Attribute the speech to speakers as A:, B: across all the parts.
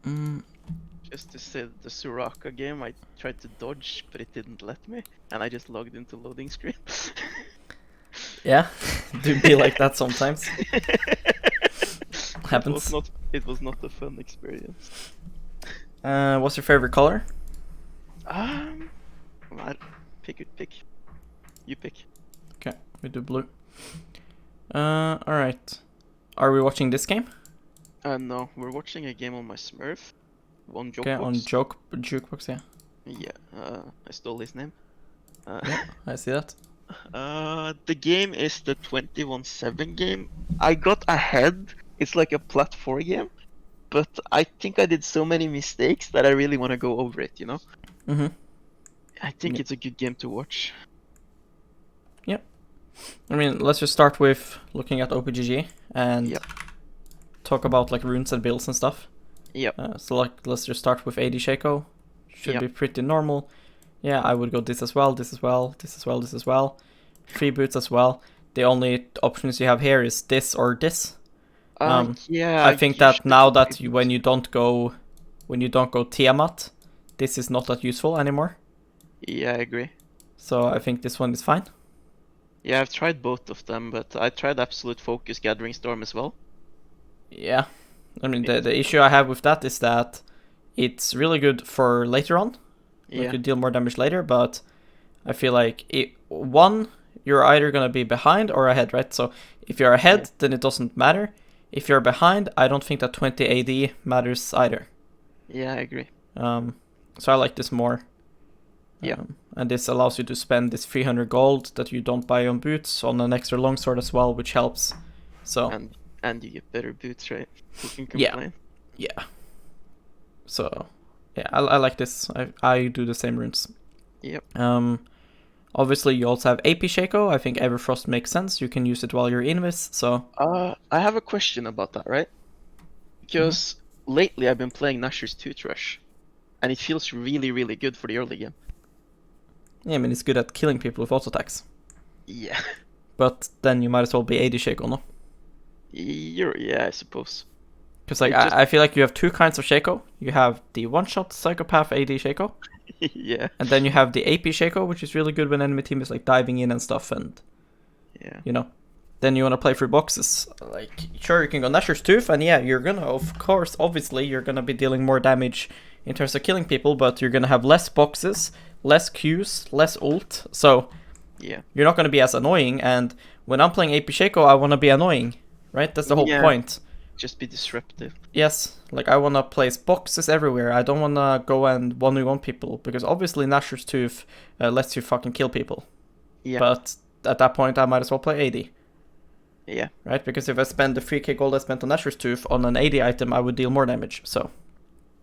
A: Mm,
B: Just to say the Soraka game, I tried to dodge, but it didn't let me, and I just logged into loading screen.
A: yeah, do be like that sometimes.
B: It was
A: Happens.
B: not. It was not a fun experience.
A: What's your favorite color?
B: Um, I, pick. You pick.
A: Okay, we do blue. Alright. Are we watching this game?
B: No, we're watching a game on my Smurf, on
A: Okay, on
B: Jokebox.
A: Jukebox, yeah.
B: Yeah, I stole his name.
A: Yeah, I see that.
B: The game is the 21-7 game. I got ahead. It's like a platform game, but I think I did so many mistakes that I really want to go over it, you know?
A: Mm-hmm.
B: I think
A: Yeah.
B: it's a good game to watch.
A: Yep. I mean, let's just start with looking at OPGG and
B: Yep.
A: talk about like runes and builds and stuff.
B: Yep.
A: So like, let's just start with AD Shaco. Should
B: Yep.
A: be pretty normal. Yeah, I would go this as well, this as well, this as well, this as well. Free boots as well. The only options you have here is this or this.
B: Yeah,
A: I
B: I
A: think that
B: usually
A: now
B: go
A: that
B: free
A: when you don't go Tiamat, this is not that useful anymore.
B: Yeah, I agree.
A: So I think this one is fine.
B: Yeah, I've tried both of them, but I tried Absolute Focus Gathering Storm as well.
A: Yeah. I mean,
B: It's
A: the issue I have with that is that it's really good for later on. Like,
B: yeah,
A: you deal more damage later, but I feel like you're either going to be behind or ahead, right? So if you're ahead,
B: yeah,
A: then it doesn't matter. If you're behind, I don't think that 20 AD matters either.
B: yeah, I agree.
A: So I like this more.
B: Yeah,
A: And this allows you to spend this 300 gold that you don't buy on boots on an extra longsword as well, which helps. So
B: and you get better boots, right? Who can
A: yeah,
B: complain?
A: yeah. So yeah, I like this. I do the same runes.
B: Yep.
A: Obviously you also have AP Shaco. I think Everfrost makes sense. You can use it while you're invis. So
B: I have a question about that, right?
A: mhm.
B: Because lately I've been playing Nashor's Tooth Rush, and it feels really, really good for the early game.
A: Yeah, I mean it's good at killing people with auto attacks.
B: Yeah.
A: But then you might as well be AD Shaco, no?
B: Yeah, I suppose.
A: Because like
B: It just
A: I feel like you have two kinds of Shaco. You have the one-shot psychopath AD Shaco,
B: yeah,
A: and then you have the AP Shaco, which is really good when enemy team is like diving in and stuff, and
B: yeah,
A: you know. Then you want to play through boxes. Like, sure, you can go Nashor's Tooth, and yeah, you're gonna, of course, obviously, you're gonna be dealing more damage in terms of killing people, but you're gonna have less boxes, less Qs, less ult, so
B: yeah,
A: you're not gonna be as annoying. And when I'm playing AP Shaco, I wanna be annoying, right? That's the whole
B: yeah.
A: point.
B: Just be disruptive.
A: Yes, like I wanna place boxes everywhere. I don't wanna go and 1v1 people, because obviously Nashor's Tooth lets you fucking kill people.
B: Yeah,
A: But at that point, I might as well play AD.
B: yeah,
A: Right? Because if I spend the 3k gold I spent on Nashor's Tooth on an AD item, I would deal more damage. So,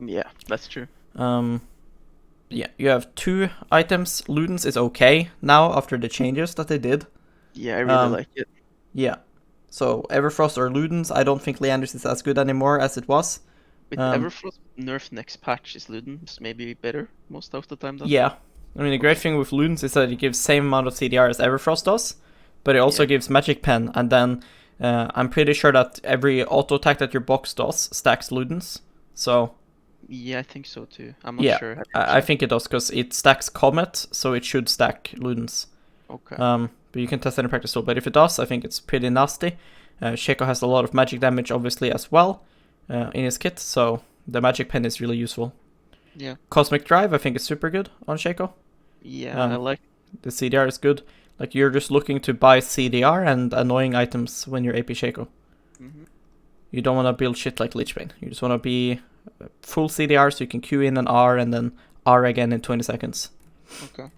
B: yeah. That's true.
A: um, yeah, you have two items. Ludens is okay now after the changes that they did.
B: Yeah, I really
A: Um,
B: like it.
A: yeah. So Everfrost or Ludens, I don't think Leandris is as good anymore as it was.
B: With
A: Um,
B: Everfrost nerf next patch, is Ludens maybe better most of the time then?
A: yeah. I mean, the great
B: Okay.
A: thing with Ludens is that it gives same amount of CDR as Everfrost does, but it also
B: Yeah,
A: gives Magic Pen, and then I'm pretty sure that every auto attack that your box does stacks Ludens. So
B: yeah, I think so too. I'm not
A: yeah,
B: sure. I have to
A: I
B: check.
A: think it does because it stacks Comet, so it should stack Ludens.
B: Okay.
A: But you can test it in practice too. But if it does, I think it's pretty nasty. Shaco has a lot of magic damage, obviously, as well in his kit, so the magic pen is really useful.
B: Yeah.
A: Cosmic Drive, I think, is super good on Shaco.
B: Yeah, I
A: Um,
B: like.
A: the CDR is good. Like, you're just looking to buy CDR and annoying items when you're AP Shaco.
B: Hmm.
A: You don't want to build shit like Lichbane. You just want to be full CDR so you can Q in an R and then R again in 20 seconds.
B: Okay.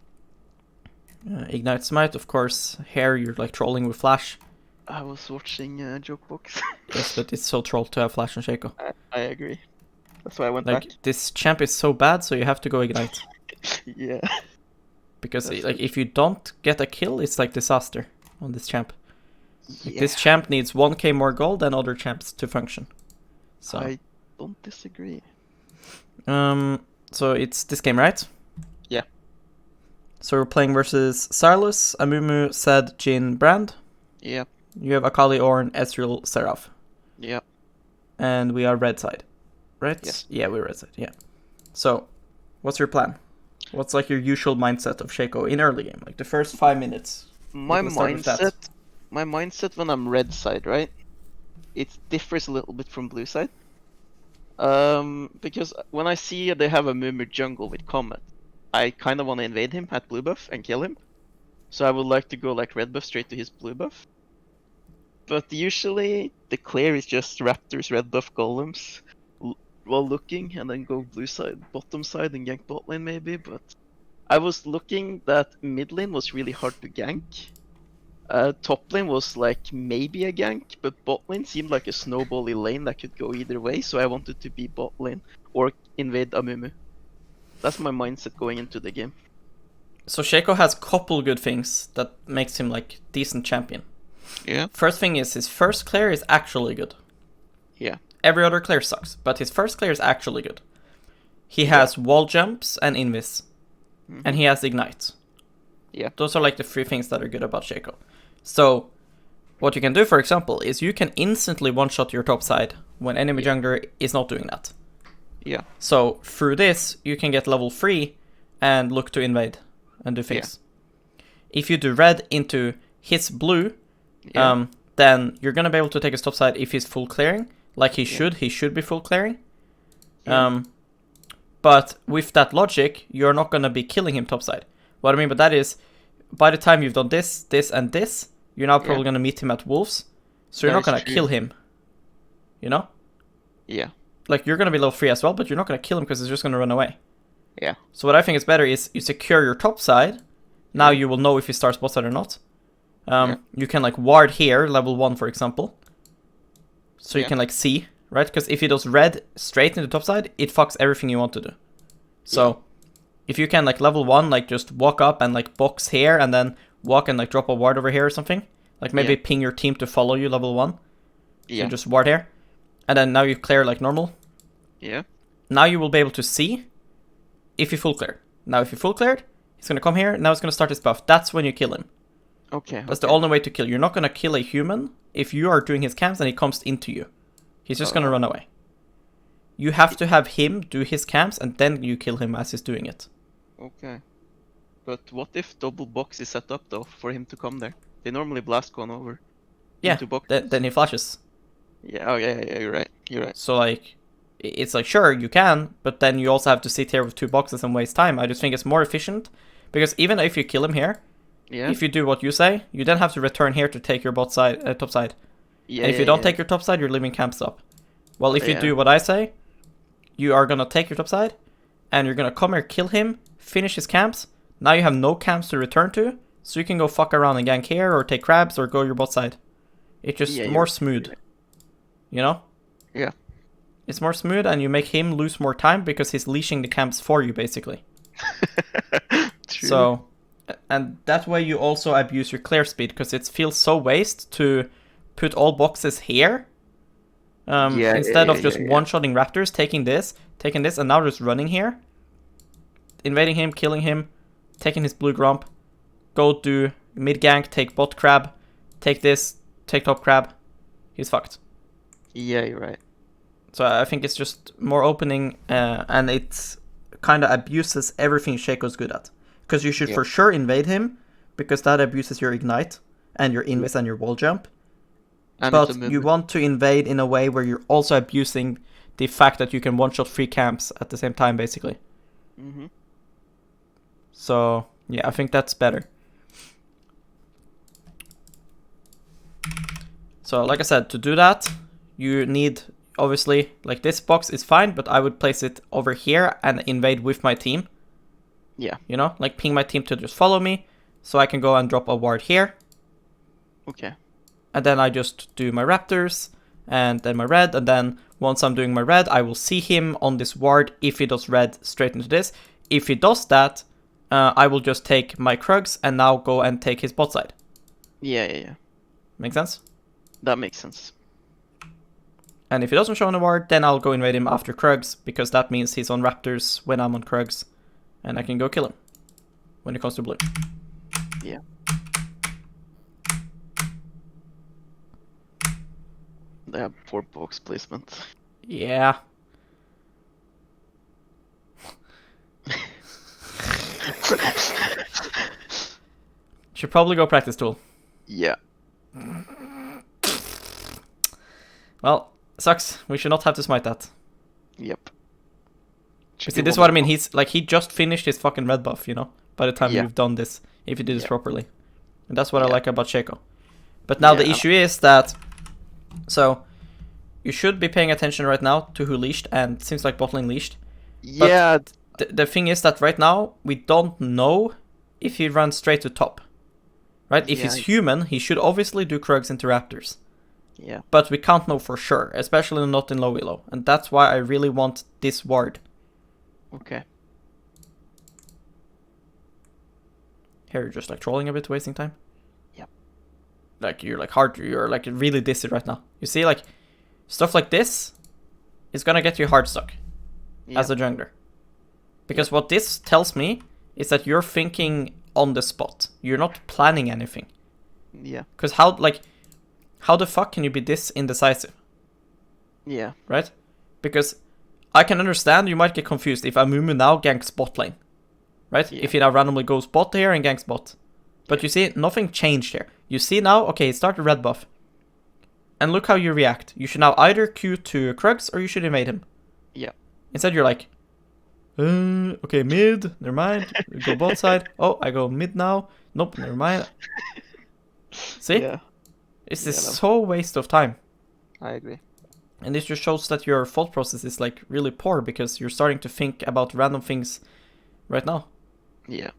A: Ignite Smite, of course. Here you're like trolling with Flash.
B: I was watching Jokebox.
A: Yes, but it's so troll to have Flash on Shaco.
B: I agree. That's why I went back.
A: Like, this champ is so bad, so you have to go Ignite.
B: Yeah.
A: Because
B: That's
A: like
B: good.
A: if you don't get a kill, it's like disaster on this champ. Like,
B: Yeah.
A: this champ needs 1k more gold than other champs to function. So
B: I don't disagree.
A: so it's this game, right?
B: Yeah.
A: So we're playing versus Silas, Amumu, Zed, Jin, Brand.
B: Yeah.
A: You have Akali, Ornn, Ezreal, Seraph.
B: Yeah.
A: And we are red side. right?
B: Yes.
A: Yeah, we reset. Yeah. So, what's your plan? What's like your usual mindset of Shaco in early game, like the first 5 minutes?
B: My
A: Let's start with that.
B: mindset when I'm red side, right? It differs a little bit from blue side. Because when I see they have a Mimir jungle with Comet, I kind of want to invade him at blue buff and kill him. So I would like to go like red buff straight to his blue buff. But usually the clear is just Raptors, red buff golems, while looking, and then go blue side, bottom side, and gank bot lane maybe. But I was looking that mid lane was really hard to gank. Top lane was like maybe a gank, but bot lane seemed like a snowbally lane that could go either way, so I wanted to be bot lane or invade Amumu. That's my mindset going into the game.
A: So Shaco has couple good things that makes him like decent champion.
B: Yeah.
A: First thing is his first clear is actually good.
B: Yeah.
A: Every other clear sucks, but his first clear is actually good. He has wall jumps and invis, and he has ignite.
B: Yeah.
A: Those are like the three things that are good about Shaco. So, what you can do, for example, is you can instantly one-shot your top side when enemy jungler is not doing that.
B: Yeah.
A: So, through this, you can get level 3 and look to invade and do things. If you do red into his blue, then you're going to be able to take his top side if he's full clearing. Like he should be full clearing. But with that logic, you're not going to be killing him topside. What I mean by that is, by the time you've done this, this, and this, you're now probably going to meet him at Wolves. So you're not going to kill him. You know?
B: Yeah.
A: Like, you're going to be level 3 as well, but you're not going to kill him because he's just going to run away.
B: Yeah.
A: So what I think is better is you secure your top side. Now you will know if he starts bot side or not. You can, like, ward here, level 1, for example. So you can, like, see, right? Because if he does red straight into top side, it fucks everything you want to do. So if you can, like, level 1, like, just walk up and, like, box here and then walk and, like, drop a ward over here or something. Like, maybe ping your team to follow you level 1.
B: Yeah.
A: So just ward here. And then now you clear, like, normal.
B: Yeah.
A: Now you will be able to see if you full clear. Now if you full cleared, he's going to come here. Now he's going to start his buff. That's when you kill him.
B: Okay.
A: That's the only way to kill. You're not going to kill a human if you are doing his camps and he comes into you. He's just going to run away. You have to have him do his camps and then you kill him as he's doing it.
B: Okay. But what if double box is set up though for him to come there? They normally blast gone over.
A: Yeah,
B: into boxes.
A: then he flashes.
B: Yeah, oh yeah, you're right. You're right.
A: So like, it's like, sure, you can, but then you also have to sit here with 2 boxes and waste time. I just think it's more efficient. Because even if you kill him here, if you do what you say, you then have to return here to take your bot side, top side.
B: Yeah,
A: and if you don't take your top side, you're leaving camps up. Well, if you do what I say, you are gonna take your top side, and you're gonna come here, kill him, finish his camps. Now you have no camps to return to, so you can go fuck around and gank here, or take crabs, or go your bot side. It's just more smooth. You know?
B: Yeah.
A: It's more smooth, and you make him lose more time because he's leashing the camps for you, basically.
B: True.
A: So, and that way you also abuse your clear speed, because it feels so waste to put all boxes here. Instead of just one-shotting Raptors, taking this, and now just running here. Invading him, killing him, taking his blue grump. Go do mid-gank, take bot crab, take this, take top crab. He's fucked.
B: Yeah, you're right.
A: So I think it's just more opening, and it kind of abuses everything Shaco's good at. Because you should for sure invade him, because that abuses your ignite, and your invis and your wall jump.
B: And
A: but you want to invade in a way where you're also abusing the fact that you can one-shot 3 camps at the same time, basically.
B: Mm-hmm.
A: So, yeah, I think that's better. So, like I said, to do that, you need, obviously, like this box is fine, but I would place it over here and invade with my team.
B: Yeah.
A: You know, like ping my team to just follow me, so I can go and drop a ward here.
B: Okay.
A: And then I just do my Raptors, and then my red, and then once I'm doing my red, I will see him on this ward if he does red straight into this. If he does that, I will just take my Krugs and now go and take his bot side.
B: Yeah.
A: Make sense?
B: That makes sense.
A: And if he doesn't show on the ward, then I'll go invade him after Krugs, because that means he's on Raptors when I'm on Krugs, and I can go kill him when it comes to blue.
B: Yeah. They have poor box placement.
A: Yeah. Should probably go practice tool.
B: Yeah.
A: Well, sucks. We should not have to smite that.
B: Yep.
A: See, this is what I mean. He's like, he just finished his fucking red buff, you know, by the time
B: Yeah.
A: you've done this, if you do this
B: Yeah.
A: properly. And that's what I
B: Yeah.
A: like about Shaco. But now the
B: Yeah.
A: issue is that, so, you should be paying attention right now to who leashed, and it seems like bottling leashed.
B: Yeah.
A: The thing is that right now, we don't know if he runs straight to top. Right? If
B: Yeah.
A: he's human, he should obviously do Krugs into Raptors.
B: Yeah.
A: But we can't know for sure, especially not in low elo. And that's why I really want this ward.
B: Okay.
A: Here you're just like trolling a bit, wasting time.
B: Yep.
A: Like you're like really dizzy right now. You see, like stuff like this is gonna get you hard stuck as a jungler. Because what this tells me is that you're thinking on the spot. You're not planning anything.
B: Yeah.
A: Because how the fuck can you be this indecisive?
B: Yeah.
A: Right? Because I can understand you might get confused if Amumu now ganks bot lane. Right?
B: Yeah.
A: If he now randomly goes bot here and ganks bot. But you see, nothing changed here. You see now, okay, he started red buff. And look how you react. You should now either Q to Krugs or you should invade him.
B: Yeah.
A: Instead you're like, okay, mid, never mind. Go bot side. Oh, I go mid now. Nope, never mind. See?
B: Yeah.
A: It's
B: Yeah,
A: this
B: no.
A: so waste of time.
B: I agree.
A: And this just shows that your thought process is like really poor because you're starting to think about random things right now.
B: Yeah.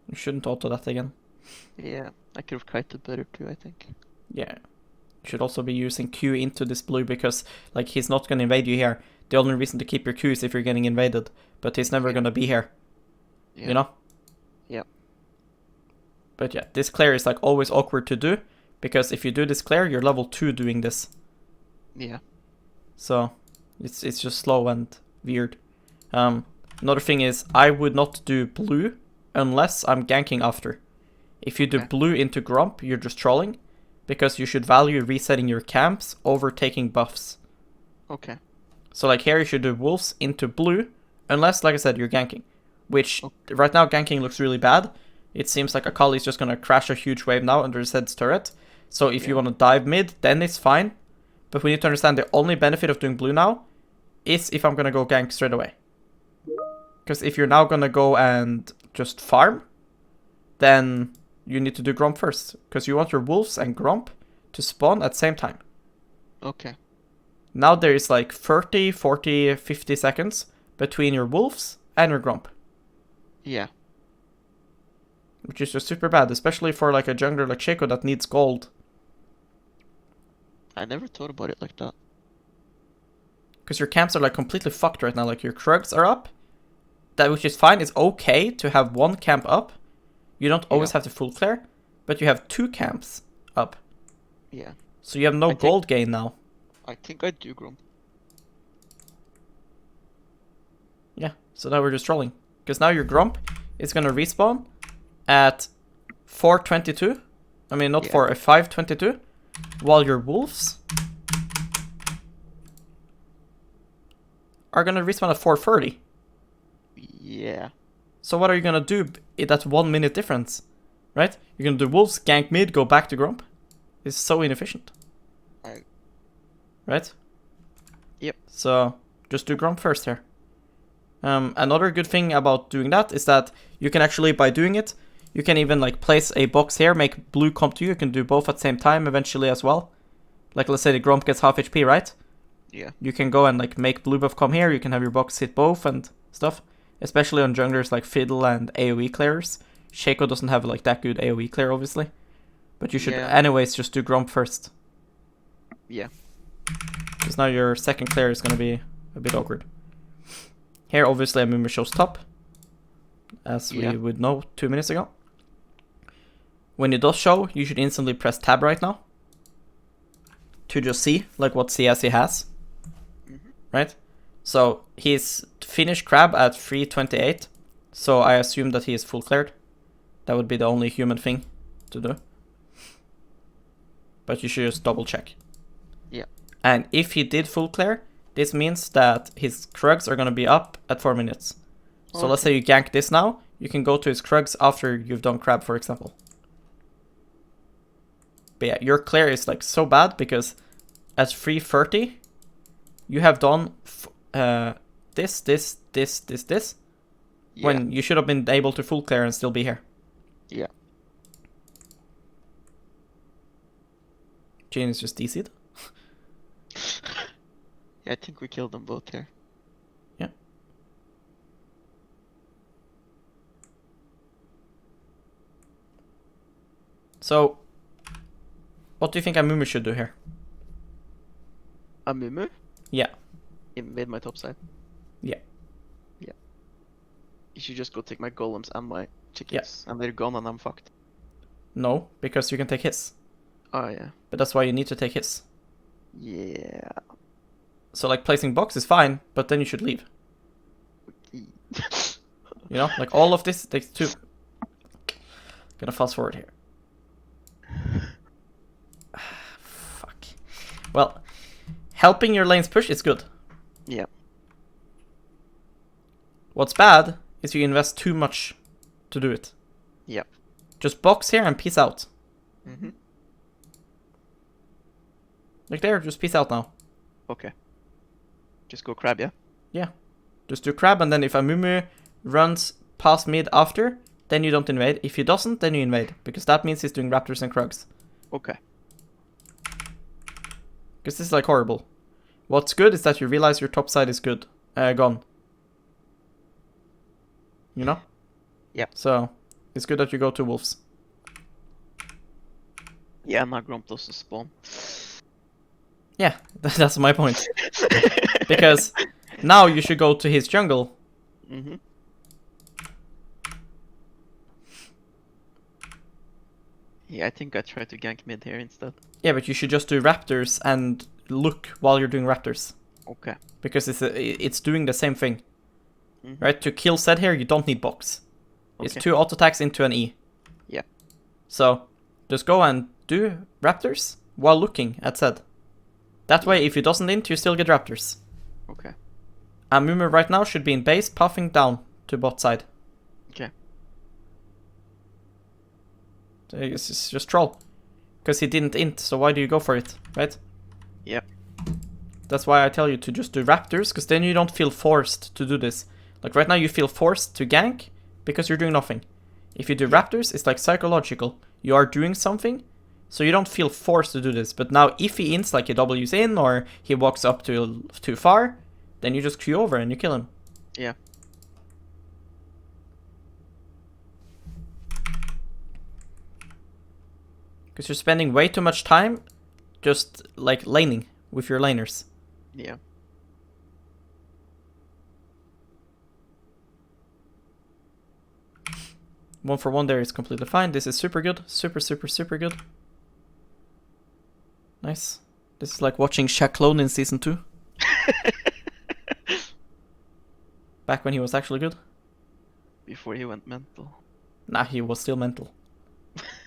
A: You shouldn't auto that again.
B: Yeah. I could have kited better too, I think.
A: Yeah. You should also be using Q into this blue because like he's not gonna invade you here. The only reason to keep your Q is if you're getting invaded. But he's never gonna be here.
B: Yeah.
A: You know?
B: Yep.
A: But yeah, this clear is like always awkward to do. Because if you do this clear, you're level 2 doing this.
B: Yeah.
A: So it's just slow and weird. Another thing is I would not do blue unless I'm ganking after. If you do
B: Okay.
A: blue into Grump, you're just trolling. Because you should value resetting your camps over taking buffs.
B: Okay.
A: So like here you should do wolves into blue. Unless, like I said, you're ganking. Which
B: Okay.
A: right now ganking looks really bad. It seems like Akali's just gonna crash a huge wave now under Zed's turret. So if you
B: Yeah.
A: want to dive mid, then it's fine. But we need to understand the only benefit of doing blue now is if I'm gonna go gank straight away. Because if you're now gonna go and just farm, then you need to do Grump first. Because you want your wolves and Grump to spawn at the same time.
B: Okay.
A: Now there is like 30, 40, 50 seconds between your wolves and your Grump.
B: Yeah.
A: Which is just super bad, especially for like a jungler like Shaco that needs gold.
B: I never thought about it like that.
A: Because your camps are like completely fucked right now. Like your Krugs are up. That which is fine. It's okay to have one camp up. You don't always have to full clear. But you have 2 camps up.
B: Yeah.
A: So you have no
B: I think-
A: gold gain now.
B: I think I do Grump.
A: Yeah, so now we're just trolling. Because now your Grump is gonna respawn at 4:22. I mean, not
B: Yeah.
A: 4, 5:22. While your wolves are gonna respawn at 4:30.
B: Yeah.
A: So what are you gonna do? That's 1 minute difference, right? You're gonna do wolves, gank mid, go back to Grump. It's so inefficient.
B: I-
A: Right?
B: Yep.
A: So just do Grump first here. Another good thing about doing that is that you can actually, by doing it, you can even like place a box here, make blue come to you. You can do both at the same time eventually as well. Like let's say the Grump gets half HP, right?
B: Yeah.
A: You can go and like make blue buff come here. You can have your box hit both and stuff. Especially on junglers like Fiddle and AoE clearers. Shaco doesn't have like that good AoE clear, obviously. But you should
B: Yeah.
A: anyways just do Grump first.
B: Yeah.
A: Because now your second clear is going to be a bit awkward. Here, obviously, Amumu shows top. As
B: Yeah.
A: we would know 2 minutes ago. When it does show, you should instantly press tab right now. to just see like what CS he has, right? So he's finished crab at 328, so I assume that he is full cleared. That would be the only human thing to do. But you should just double check.
B: Yeah.
A: And if he did full clear, this means that his Krugs are going to be up at 4 minutes. So let's say you gank this now, you can go to his Krugs after you've done crab, for example. But yeah, your clear is like so bad because at 330, you have done this,
B: Yeah.
A: when you should have been able to full clear and still be here.
B: Yeah.
A: Jane is just DC'd.
B: Yeah, I think we killed them both here.
A: Yeah. So, what do you think Amumu should do here?
B: Amumu?
A: Yeah.
B: Invade my top side.
A: Yeah.
B: Yeah. You should just go take my golems and my chickens. And they're gone and I'm fucked.
A: No, because you can take his.
B: Oh, yeah.
A: But that's why you need to take his.
B: Yeah.
A: So, like, placing box is fine, but then you should leave. You know? Like, all of this takes 2. Gonna fast forward here. Fuck. Well, helping your lanes push is good.
B: Yeah.
A: What's bad is you invest too much to do it.
B: Yeah.
A: Just box here and peace out.
B: Mm-hmm.
A: Like there, just peace out now.
B: Okay. Just go crab, yeah?
A: Yeah. Just do crab, and then if Amumu runs past mid after, then you don't invade. If he doesn't, then you invade. Because that means he's doing Raptors and Krugs.
B: Okay.
A: Because this is like horrible. What's good is that you realize your top side is good. Gone. You know?
B: Yeah.
A: So, it's good that you go to Wolves.
B: Yeah, now Gromp doesn't spawn.
A: Yeah, that's my point. Because now you should go to his jungle.
B: Mm-hmm. Yeah, I think I tried to gank mid here instead.
A: Yeah, but you should just do Raptors and look while you're doing Raptors.
B: Okay.
A: Because it's doing the same thing.
B: Mm-hmm.
A: Right? To kill Zed here, you don't need box. It's
B: Okay.
A: 2 auto attacks into an E.
B: Yeah.
A: So, just go and do Raptors while looking at Zed. That way, if he doesn't int, you still get Raptors.
B: Okay.
A: Amumu right now should be in base, puffing down to bot side.
B: Okay.
A: So it's just troll. Because he didn't int, so why do you go for it, right?
B: Yep.
A: That's why I tell you to just do Raptors, because then you don't feel forced to do this. Like right now you feel forced to gank, because you're doing nothing. If you do Raptors, it's like psychological. You are doing something, so you don't feel forced to do this. But now if he ints, like he W's in, or he walks up too far, then you just Q over and you kill him.
B: Yeah.
A: Because you're spending way too much time just like laning with your laners.
B: Yeah.
A: One for one there is completely fine. This is super good. Super good. Nice. This is like watching Shaq Clone in Season 2. Back when he was actually good.
B: Before he went mental.
A: Nah, he was still mental.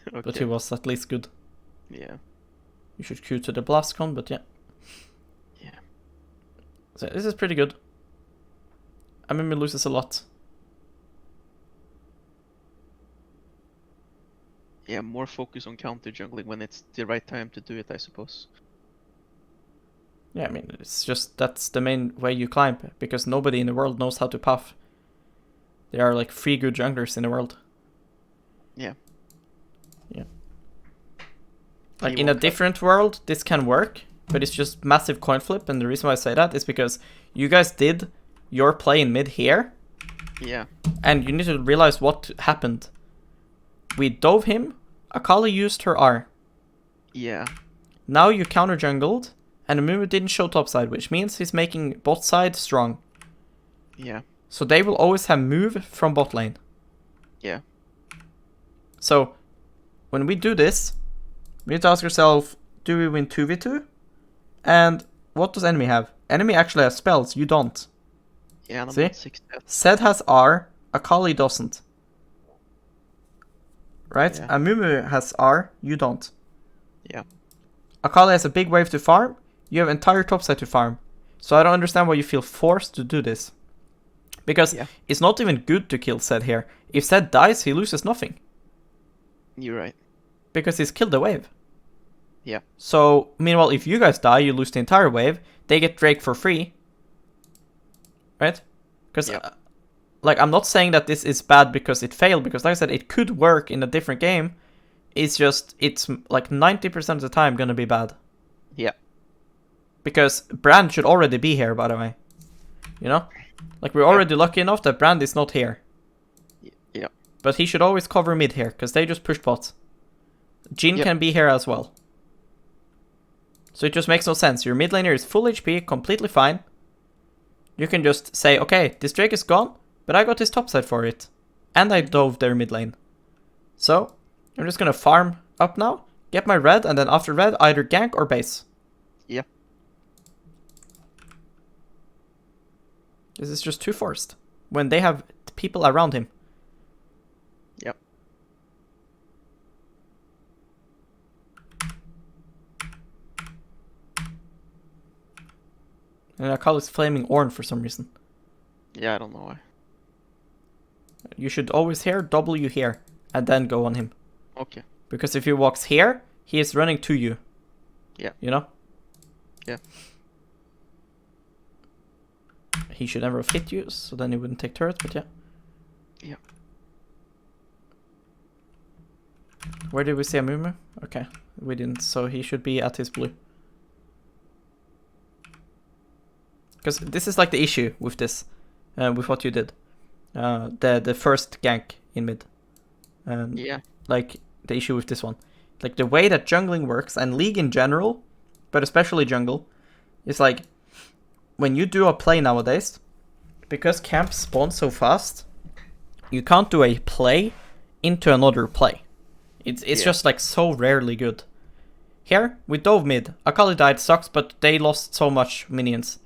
B: Okay.
A: But he was at least good.
B: Yeah.
A: You should queue to the BlastCon, but yeah.
B: Yeah.
A: So this is pretty good. I mean, he loses a lot.
B: Yeah, more focus on counter jungling when it's the right time to do it, I suppose.
A: Yeah, I mean, it's just that's the main way you climb, because nobody in the world knows how to puff. There are like 3 good junglers in the world.
B: Yeah.
A: Yeah. Like in a different world, this can work, but it's just massive coin flip, and the reason why I say that is because you guys did your play in mid here,
B: Yeah.
A: and you need to realize what happened. We dove him, Akali used her R.
B: Yeah.
A: Now you counter jungled, and Amumu didn't show topside, which means he's making bot side strong.
B: Yeah.
A: So they will always have move from bot lane.
B: Yeah.
A: So when we do this, we need to ask ourselves, do we win 2v2 And what does enemy have? Enemy actually has spells, you don't.
B: Yeah, and I'm
A: See?
B: at 6 deaths.
A: Zed has R, Akali doesn't. Right?
B: Yeah.
A: Amumu has R, you don't.
B: Yeah.
A: Akali has a big wave to farm, you have entire topside to farm. So I don't understand why you feel forced to do this. Because it's not even good to kill Zed here. If Zed dies, he loses nothing.
B: You're right.
A: Because he's killed the wave.
B: Yeah.
A: So, meanwhile, if you guys die, you lose the entire wave. They get Drake for free. Right? Because, like, I'm not saying that this is bad because it failed. Because, like I said, it could work in a different game. It's just, it's like 90% of the time gonna be bad.
B: Yeah.
A: Because Brand should already be here, by the way. You know? Like, we're already lucky enough that Brand is not here.
B: Yeah.
A: But he should always cover mid here, because they just push bots. Jhin can be here as well. So it just makes no sense. Your mid laner is full HP, completely fine. You can just say, okay, this Drake is gone, but I got his topside for it. And I dove their mid lane. So, I'm just gonna farm up now, get my red, and then after red, either gank or base.
B: Yeah.
A: This is just too forced. When they have people around him.
B: Yep.
A: And I call it Flaming Orn for some reason.
B: Yeah, I don't know why.
A: You should always hear W here, and then go on him.
B: Okay.
A: Because if he walks here, he is running to you.
B: Yeah.
A: You know?
B: Yeah.
A: He should never have hit you, so then he wouldn't take turret, but yeah.
B: Yeah.
A: Where did we see Amumu? Okay, we didn't, so he should be at his blue. Because this is like the issue with this, with what you did. The first gank in mid. Like, the issue with this one. Like, the way that jungling works, and League in general, but especially jungle, is like, when you do a play nowadays, because camps spawn so fast, you can't do a play into another play. It's just like so rarely good. Here, we dove mid. Akali died, sucks, but they lost so much minions.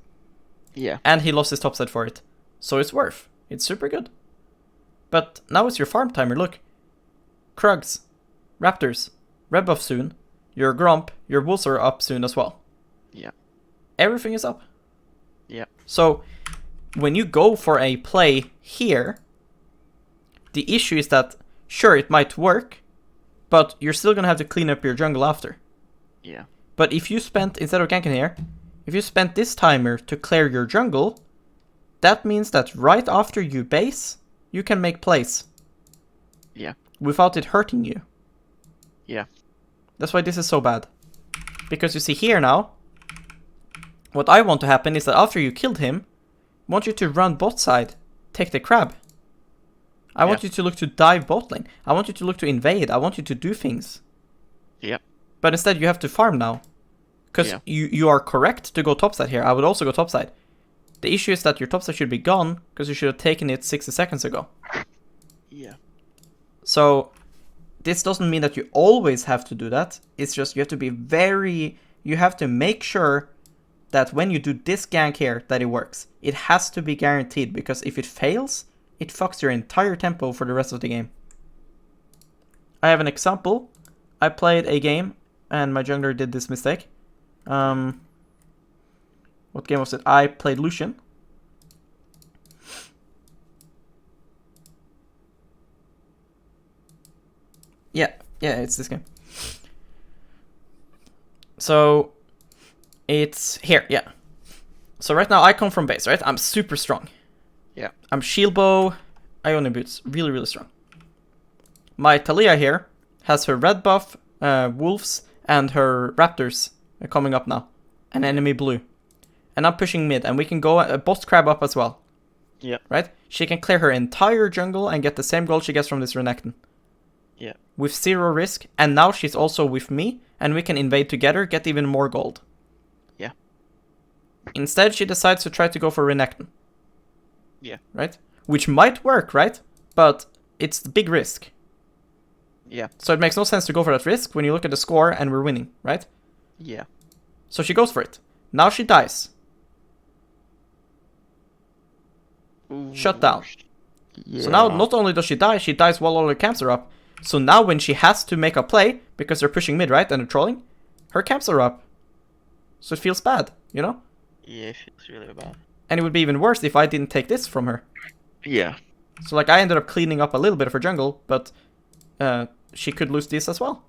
B: Yeah.
A: And he lost his topside for it. So it's worth. It's super good. But now it's your farm timer, look. Krugs, Raptors, red buff soon. Your Gromp, your Wolves are up soon as well.
B: Yeah.
A: Everything is up.
B: Yeah.
A: So, when you go for a play here, the issue is that, sure, it might work, but you're still gonna have to clean up your jungle after.
B: Yeah.
A: But if you spent, instead of ganking here, if you spent this timer to clear your jungle, that means that right after you base, you can make plays.
B: Yeah.
A: Without it hurting you.
B: Yeah.
A: That's why this is so bad. Because you see here now, what I want to happen is that after you killed him, I want you to run bot side, take the crab. I want you to look to dive bot lane. I want you to look to invade. I want you to do things.
B: Yeah.
A: But instead you have to farm now. Because you are correct to go topside here. I would also go topside. The issue is that your topside should be gone, because you should have taken it 60 seconds ago.
B: Yeah.
A: So, this doesn't mean that you always have to do that. It's just you have to be very... You have to make sure that when you do this gank here, that it works. It has to be guaranteed, because if it fails, it fucks your entire tempo for the rest of the game. I have an example. I played a game, and my jungler did this mistake. What game was it? I played Lucian. Yeah, it's this game. So, it's here, yeah. So right now I come from base, right? I'm super strong.
B: Yeah.
A: I'm shield bow, Ionian boots, really, really strong. My Talia here has her red buff, wolves, and her raptors coming up now. An enemy blue. And I'm pushing mid, and we can go boss crab up as well.
B: Yeah.
A: Right? She can clear her entire jungle and get the same gold she gets from this Renekton.
B: Yeah.
A: With 0 risk, and now she's also with me, and we can invade together, get even more gold.
B: Yeah.
A: Instead, she decides to try to go for Renekton.
B: Yeah.
A: Right? Which might work, right? But it's the big risk.
B: Yeah.
A: So it makes no sense to go for that risk when you look at the score and we're winning, right?
B: Yeah.
A: So she goes for it. Now she dies.
B: Ooh,
A: Shut down.
B: Yeah.
A: So now not only does she dies while all her camps are up. So now when she has to make a play, because they're pushing mid, right, and they're trolling, her camps are up. So it feels bad, you know?
B: Yeah, it feels really bad.
A: And it would be even worse if I didn't take this from her.
B: Yeah.
A: So like I ended up cleaning up a little bit of her jungle, but she could lose this as well.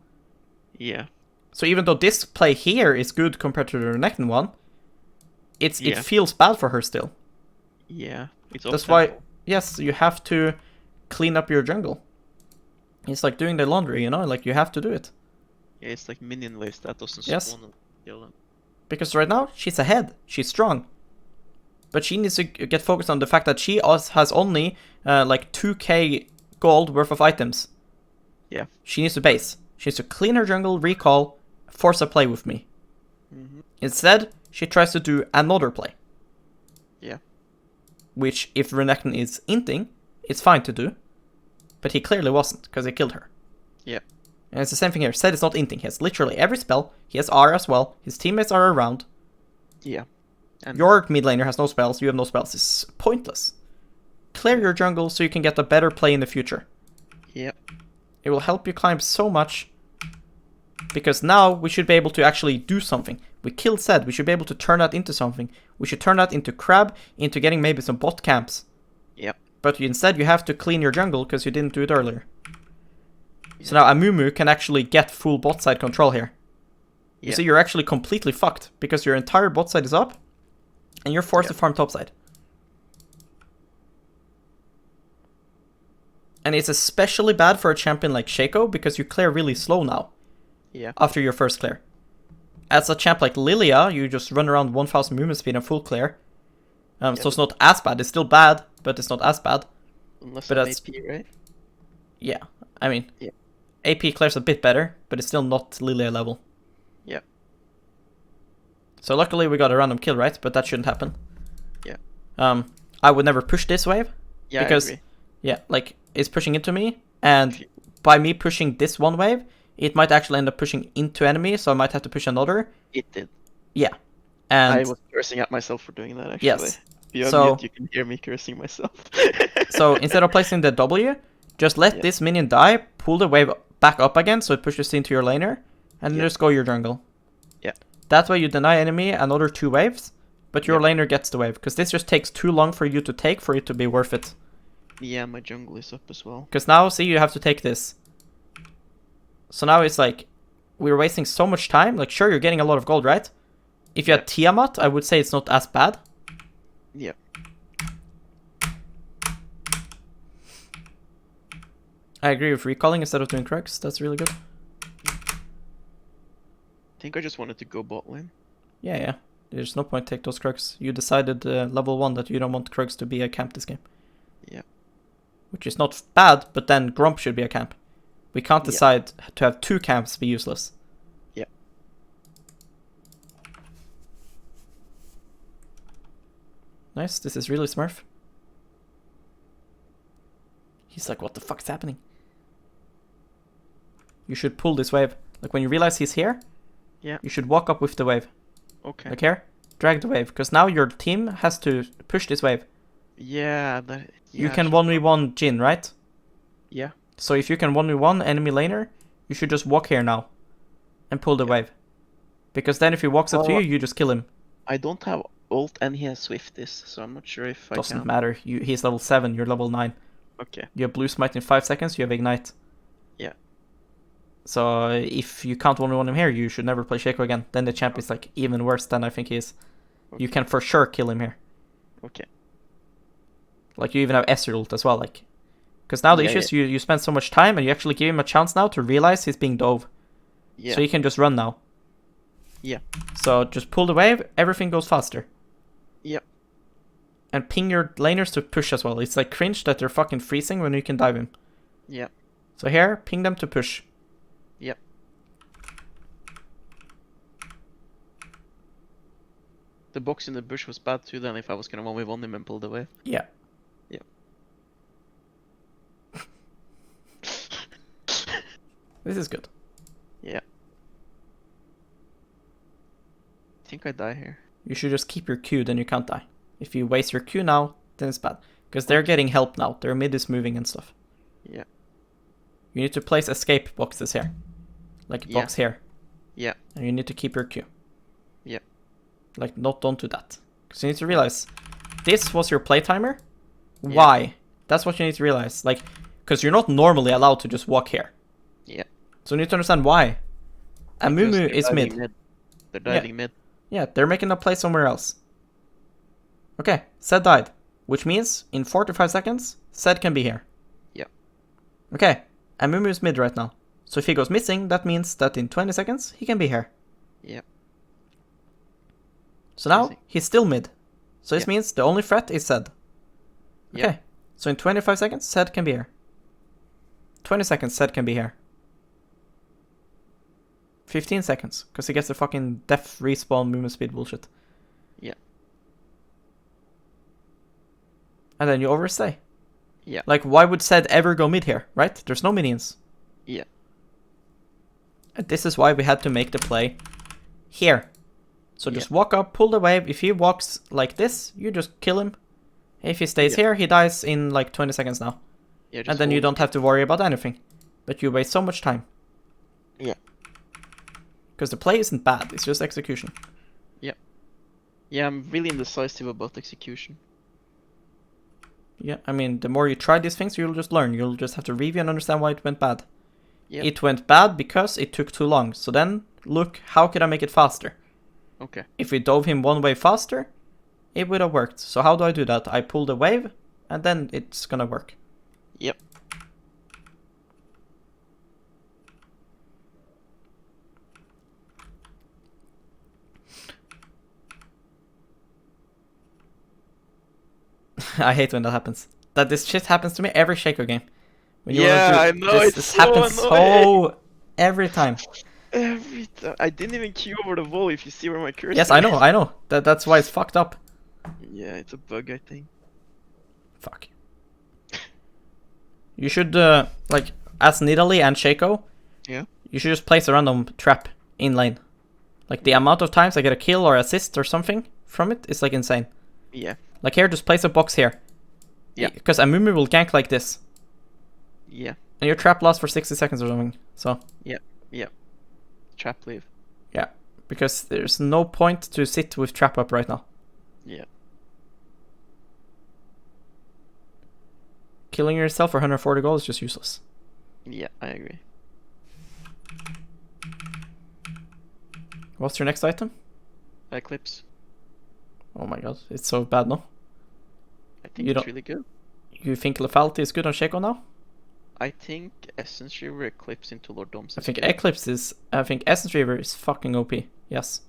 B: Yeah.
A: So even though this play here is good compared to the Renekton one, it feels bad for her still.
B: Yeah. It's
A: That's why, yes, you have to clean up your jungle. It's like doing the laundry, you know? Like, you have to do it.
B: Yeah, it's like minion waves that doesn't
A: Yes.
B: spawn and kill them.
A: Because right now, she's ahead. She's strong. But she needs to get focused on the fact that she has only, like, 2k gold worth of items.
B: Yeah.
A: She needs to base. She needs to clean her jungle, recall, force a play with me.
B: Mm-hmm.
A: Instead, she tries to do another play.
B: Yeah.
A: Which, if Renekton is inting, it's fine to do. But he clearly wasn't, because he killed her.
B: Yeah.
A: And it's the same thing here. Zed is not inting. He has literally every spell. He has R as well. His teammates are around.
B: Yeah. And
A: Your mid laner has no spells. You have no spells. It's pointless. Clear your jungle so you can get a better play in the future.
B: Yeah.
A: It will help you climb so much. Because now we should be able to actually do something. We killed Zed. We should be able to turn that into something. We should turn that into Crab, into getting maybe some bot camps.
B: Yeah.
A: But instead you have to clean your jungle because you didn't do it earlier. So now Amumu can actually get full bot side control here. You see, you're actually completely fucked because your entire bot side is up and you're forced to farm top side. And it's especially bad for a champion like Shaco because you clear really slow now.
B: Yeah.
A: After your first clear. As a champ like Lilia, you just run around 1000 movement speed and full clear. So it's not as bad. It's still bad, but it's not as bad.
B: Unless
A: But
B: I'm
A: that's-
B: AP, right?
A: Yeah, I mean,
B: Yeah.
A: AP clears a bit better, but it's still not Lilia level.
B: Yeah.
A: So luckily we got a random kill, right? But that shouldn't happen.
B: Yeah.
A: I would never push this wave.
B: Yeah,
A: Because-
B: I agree.
A: Yeah, like, it's pushing into me, and by me pushing this one wave, it might actually end up pushing into enemy, so I might have to push another.
B: It did.
A: And
B: I was cursing at myself for doing that, actually.
A: yes.
B: If you
A: So-
B: unmute, you can hear me cursing myself.
A: So instead of placing the W, just let
B: Yeah.
A: this minion die, pull the wave back up again so it pushes into your laner, and then
B: Yeah.
A: just go your jungle.
B: Yeah.
A: That way you deny enemy another 2 waves, but your
B: Yeah.
A: laner gets the wave, because this just takes too long for you to take for it to be worth it.
B: Yeah, my jungle is up as well.
A: Because now, see, you have to take this. So now it's like, we're wasting so much time. Like, sure, you're getting a lot of gold, right? If you had Tiamat, I would say it's not as bad.
B: Yeah.
A: I agree with recalling instead of doing Krugs. That's really good.
B: I think I just wanted to go bot lane.
A: Yeah. There's no point take those Krugs. You decided level 1 that you don't want Krugs to be a camp this game.
B: Yeah.
A: Which is not bad, but then Gromp should be a camp. We can't
B: Yeah.
A: decide to have 2 camps be useless.
B: Yeah.
A: Nice, this is really Smurf. He's like, what the fuck's happening? You should pull this wave. Like, when you realize he's here,
B: Yeah.
A: you should walk up with the wave.
B: Okay.
A: Like here, drag the wave. Because now your team has to push this wave.
B: Yeah,
A: You can 1v1 Jhin, right?
B: Yeah.
A: So if you can 1v1 enemy laner, you should just walk here now. And pull the
B: Yeah.
A: wave. Because then if he walks up to
B: Oh.
A: you, you just kill him.
B: I don't have ult and he has Swiftness, so I'm not sure if I
A: Doesn't
B: can.
A: matter. He's level 7, you're level 9.
B: Okay.
A: You have blue smite in 5 seconds, you have ignite.
B: Yeah.
A: So if you can't 1v1 him here, you should never play Shaco again. Then the champ is like even worse than I think he is. You
B: Okay.
A: can for sure kill him here.
B: Okay.
A: Like you even have Ezreal ult as well, like. Because now the
B: Yeah,
A: issue is you spend so much time and you actually give him a chance now to realize he's being dove.
B: Yeah.
A: So he can just run now.
B: Yeah.
A: So just pull the wave, everything goes faster.
B: Yep.
A: And ping your laners to push as well. It's like cringe that they're fucking freezing when you can dive him.
B: Yeah.
A: So here, ping them to push.
B: Yep. The box in the bush was bad too then if I was gonna 1v1 him and pull the wave.
A: Yeah.
B: Yep.
A: This is good.
B: Yeah. I think I die here.
A: You should just keep your Q, then you can't die. If you waste your Q now, then it's bad. Because they're getting help now. Their mid is moving and stuff.
B: Yeah.
A: You need to place escape boxes here. Like a box here.
B: Yeah.
A: And you need to keep your Q.
B: Yeah.
A: Like, not onto that. Because you need to realize, this was your play timer. Why? That's what you need to realize. Like, because you're not normally allowed to just walk here.
B: Yeah.
A: So you need to understand why. Amumu is mid.
B: They're diving mid.
A: Yeah, they're making a play somewhere else. Okay, Zed died. Which means, in 4 to 5 seconds, Zed can be here.
B: Yeah.
A: Okay, Amumu is mid right now. So if he goes missing, that means that in 20 seconds, he can be here.
B: Yeah.
A: So now, he's still mid. So this means the only threat is Zed. Okay,
B: Yeah.
A: so in 25 seconds, Zed can be here. 20 seconds, Zed can be here. 15 seconds, because he gets the fucking death respawn movement speed bullshit.
B: Yeah.
A: And then you overstay.
B: Yeah.
A: Like, why would Zed ever go mid here, right? There's no minions.
B: Yeah.
A: And this is why we had to make the play here. So just walk up, pull the wave. If he walks like this, you just kill him. If he stays here, he dies in like 20 seconds now.
B: Yeah,
A: and then you don't have to worry about anything. But you waste so much time.
B: Yeah.
A: Because the play isn't bad, it's just execution.
B: Yeah, I'm really indecisive about execution.
A: Yeah, I mean, the more you try these things, you'll just learn. You'll just have to review and understand why it went bad.
B: Yeah.
A: It went bad because it took too long. So then, look, how could I make it faster?
B: Okay.
A: If we dove him one wave faster, it would have worked. So how do I do that? I pull the wave, and then it's gonna work.
B: Yep.
A: I hate when that happens. That this shit happens to me every Shaco game. When you
B: Yeah,
A: wanna
B: I know, it's
A: this
B: so
A: happens
B: annoying.
A: so every time.
B: Every time. I didn't even queue over the wall if you see where my cursor
A: Yes, I know. That's why it's fucked up.
B: Yeah, it's a bug, I think.
A: Fuck. You should, like, as Nidalee and Shaco,
B: Yeah.
A: you should just place a random trap in lane. Like, the amount of times I get a kill or assist or something from it is, like, insane.
B: Yeah.
A: Like, here, just place a box here.
B: Yeah.
A: Because Amumu will gank like this.
B: Yeah.
A: And your trap lasts for 60 seconds or something, so...
B: Yeah. Trap leave.
A: Yeah, because there's no point to sit with trap up right now.
B: Yeah.
A: Killing yourself for 140 gold is just useless.
B: Yeah, I agree.
A: What's your next item?
B: Eclipse.
A: Oh my god, it's so bad now.
B: I think
A: You
B: it's
A: don't-
B: really good.
A: You think lethality is good on Shaco now?
B: I think Essence River Eclipse into Lord Doms
A: I
B: is
A: think
B: good.
A: Eclipse is... I think Essence River is fucking OP. Yes.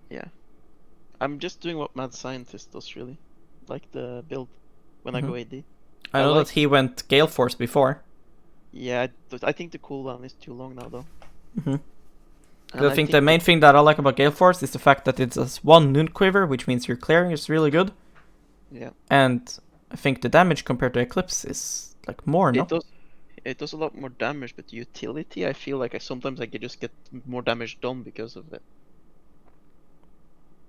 B: Yeah. I'm just doing what Mad Scientist does, really. Like the build when I go AD.
A: I
B: I
A: know
B: like-
A: that he went Gale Force before.
B: Yeah, I think the cooldown is too long now, though.
A: Mhm.
B: And
A: I think the main thing that I like about Gale Force is the fact that it's a one Noon Quiver, which means your clearing is really good.
B: Yeah.
A: And I think the damage compared to Eclipse is like more, no?
B: It does a lot more damage, but utility, I feel like sometimes I could just get more damage done because of it.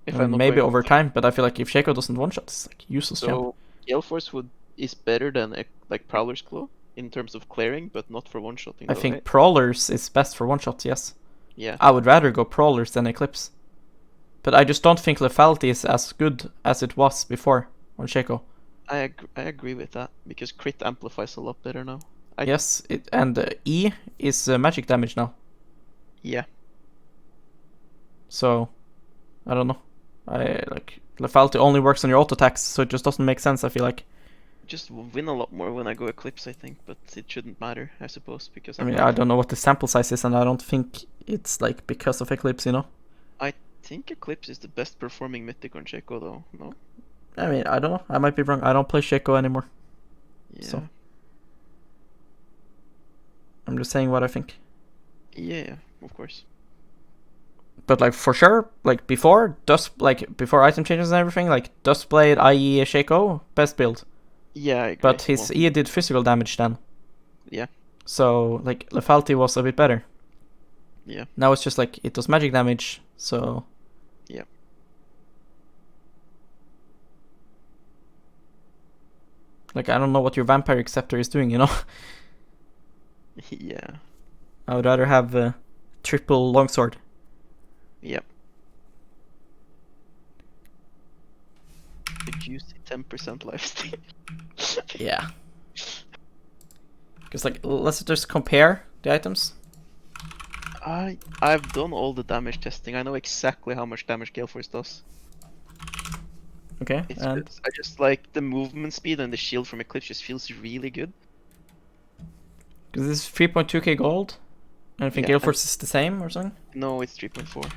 B: If I'm not
A: Maybe
B: going
A: over
B: for-
A: time, but I feel like if Shaco doesn't one-shot, it's like useless champ.
B: So Gale Force is better than like Prowler's Claw in terms of clearing, but not for one-shotting.
A: I
B: though,
A: think
B: right?
A: Prowlers is best for one-shot, yes.
B: Yeah.
A: I would rather go Prowlers than Eclipse. But I just don't think lethality is as good as it was before on Shaco.
B: I agree with that because crit amplifies a lot better now.
A: Yes, and E is magic damage now.
B: Yeah.
A: So, I don't know. Lethality only works on your auto attacks, so it just doesn't make sense, I feel like.
B: Just win a lot more when I go Eclipse, I think, but it shouldn't matter, I suppose, because
A: I mean, I don't know what the sample size is, and I don't think it's like because of Eclipse, you know?
B: I think Eclipse is the best performing mythic on Shaco, though. No.
A: I mean, I don't know. I might be wrong. I don't play Shaco anymore.
B: Yeah.
A: So. I'm just saying what I think.
B: Yeah, of course.
A: But like for sure, like before before item changes and everything, like Dustblade, i.e. Shaco, best build.
B: Yeah, I agree.
A: But his E did physical damage then.
B: Yeah.
A: So like lethality was a bit better.
B: Yeah.
A: Now it's just like it does magic damage, so.
B: Yeah.
A: Like, I don't know what your Vampiric Scepter is doing, you know?
B: Yeah.
A: I would rather have a triple longsword.
B: Yep. The juicy 10% lifesteal.
A: Yeah. Because, like, let's just compare the items.
B: I've done all the damage testing. I know exactly how much damage Gale Force does.
A: Okay,
B: It's
A: and
B: I just like the movement speed and the shield from Eclipse just feels really good.
A: because this is 3.2k gold, and I think
B: Yeah,
A: Gale Force is the same or something.
B: No, it's 3.4.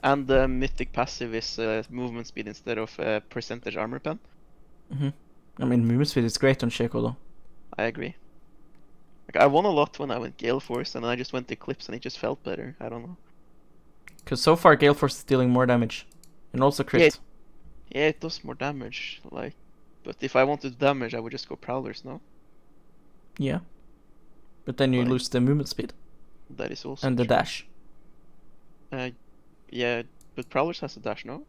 B: And the mythic passive is movement speed instead of percentage armor pen.
A: I mean, movement speed is great on Shaco though.
B: I agree. Like I won a lot when I went Gale Force, and then I just went Eclipse, and it just felt better. I don't know.
A: Because so far Gale Force is dealing more damage, and also crit.
B: Yeah, it does more damage. Like, but if I wanted damage, I would just go Prowlers. No,
A: Yeah. But then you
B: Like-
A: lose the movement speed
B: that is also
A: and the
B: true.
A: dash.
B: Yeah, but Prowlers has a dash, no?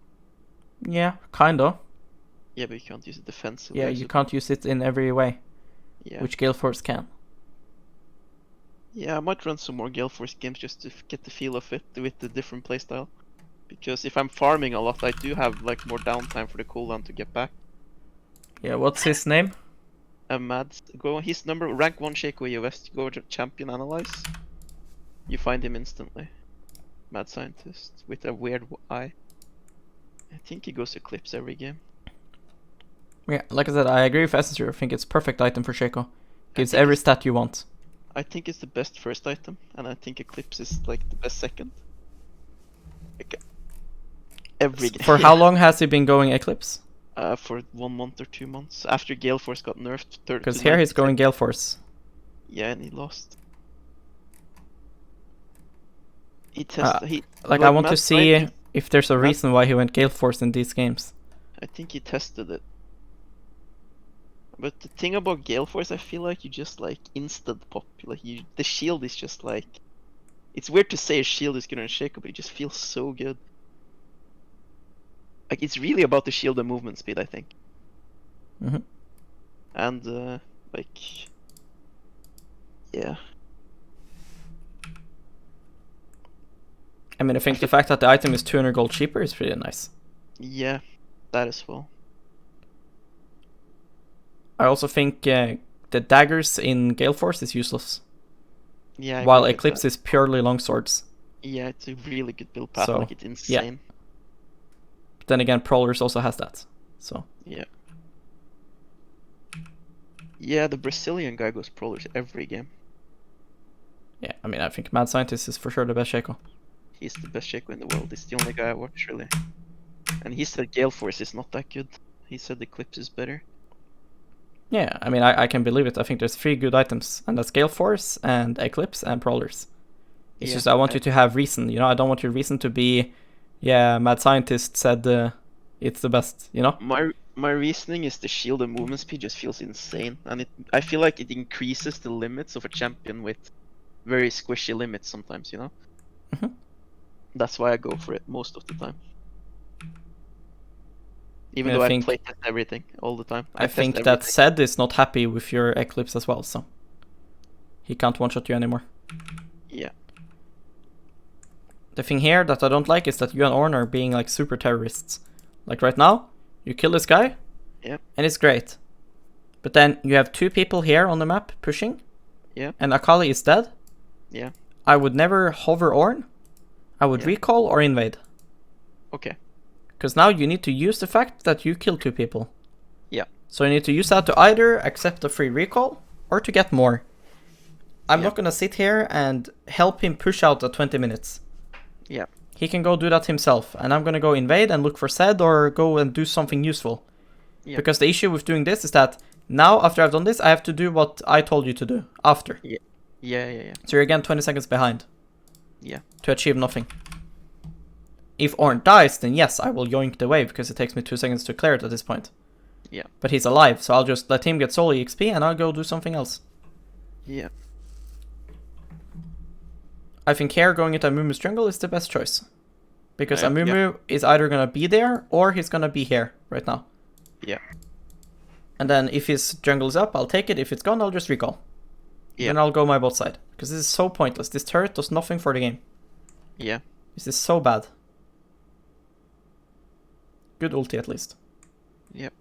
A: Yeah, kinda.
B: Yeah, but you can't use it defensively.
A: Yeah,
B: I
A: you
B: suppose.
A: can't use it in every way,
B: Yeah.
A: which Gale Force can.
B: Yeah, I might run some more Gale Force games just to get the feel of it with the different playstyle. Because if I'm farming a lot, I do have like more downtime for the cooldown to get back.
A: Yeah, what's his name?
B: Mads, go his number rank 1 Shaco West. Go to champion analyze. You find him instantly. Mad scientist with a weird eye. I think he goes Eclipse every game.
A: Yeah, like I said, I agree with Essencer. I think it's perfect item for Shaco. Gives
B: think
A: every
B: it's-
A: stat you want.
B: I think it's the best first item, and I think Eclipse is like the best second. Like, every game.
A: For how long has he been going Eclipse?
B: For 1 month or 2 months after Gale Force got nerfed.
A: Because here he's going Gale Force.
B: Yeah, and he lost. He tested.
A: Like,
B: but
A: I want to
B: Mad
A: see
B: Scientist-
A: if there's a
B: Mad-
A: reason why he went Gale Force in these games.
B: I think he tested it. But the thing about Gale Force, I feel like you just like instant pop. Like the shield is just like. It's weird to say a shield is good on Shaco, but it just feels so good. Like it's really about the shield and movement speed, I think.
A: Mhm.
B: And like, yeah,
A: I mean, I think the fact that the item is 200 gold cheaper is pretty nice.
B: yeah, that as well.
A: I also think the daggers in Gale Force is useless,
B: Yeah. I
A: while
B: agree with
A: Eclipse
B: that.
A: is purely longswords.
B: Yeah, it's a really good build path.
A: So,
B: Like it's insane.
A: But then again, Prowlers also has that. So
B: Yeah, the Brazilian guy goes Prowlers every game.
A: yeah, I mean, I think Mad Scientist is for sure the best Shaco.
B: He's the best Shaco in the world. He's the only guy I watch, really. And he said Gale Force is not that good. He said Eclipse is better.
A: Yeah, I mean, I can believe it. I think there's 3 good items, and that's Gale Force and Eclipse and Prowlers. It's
B: Yeah,
A: just I want you to have reason, you know. I don't want your reason to be, yeah, Mad Scientist said it's the best, you know.
B: My reasoning is the shield and movement speed just feels insane, and I feel like it increases the limits of a champion with very squishy limits sometimes, you know.
A: Mhm.
B: That's why I go for it most of the time. Even
A: I
B: though I
A: think-
B: play test everything all the time.
A: I
B: test
A: think that
B: everything.
A: Zed is not happy with your Eclipse as well, so he can't one-shot you anymore.
B: Yeah.
A: The thing here that I don't like is that you and Orn are being like super terrorists. Like right now, you kill this guy,
B: Yep.
A: and it's great. But then you have 2 people here on the map pushing,
B: Yeah.
A: and Akali is dead.
B: Yeah.
A: I would never hover Orn. I would
B: Yeah.
A: recall or invade.
B: Okay.
A: Because now you need to use the fact that you killed 2 people.
B: Yeah.
A: So you need to use that to either accept a free recall or to get more. I'm
B: Yeah.
A: not gonna sit here and help him push out at 20 minutes.
B: Yeah.
A: He can go do that himself, and I'm gonna go invade and look for Zed or go and do something useful.
B: Yeah.
A: Because the issue with doing this is that now, after I've done this, I have to do what I told you to do after.
B: Yeah.
A: So you're again 20 seconds behind.
B: Yeah.
A: To achieve nothing. If Orn dies, then yes, I will yoink the wave, because it takes me 2 seconds to clear it at this point.
B: Yeah.
A: But he's alive, so I'll just let him get solo EXP and I'll go do something else.
B: Yeah.
A: I think here going into Amumu's jungle is the best choice. Because
B: Yeah.
A: Amumu is either gonna be there or he's gonna be here right now.
B: Yeah.
A: And then if his jungle is up, I'll take it. If it's gone, I'll just recall.
B: Yeah.
A: Then I'll go my bot side. Because this is so pointless. This turret does nothing for the game.
B: Yeah.
A: This is so bad. Good ulti at least.
B: Yep.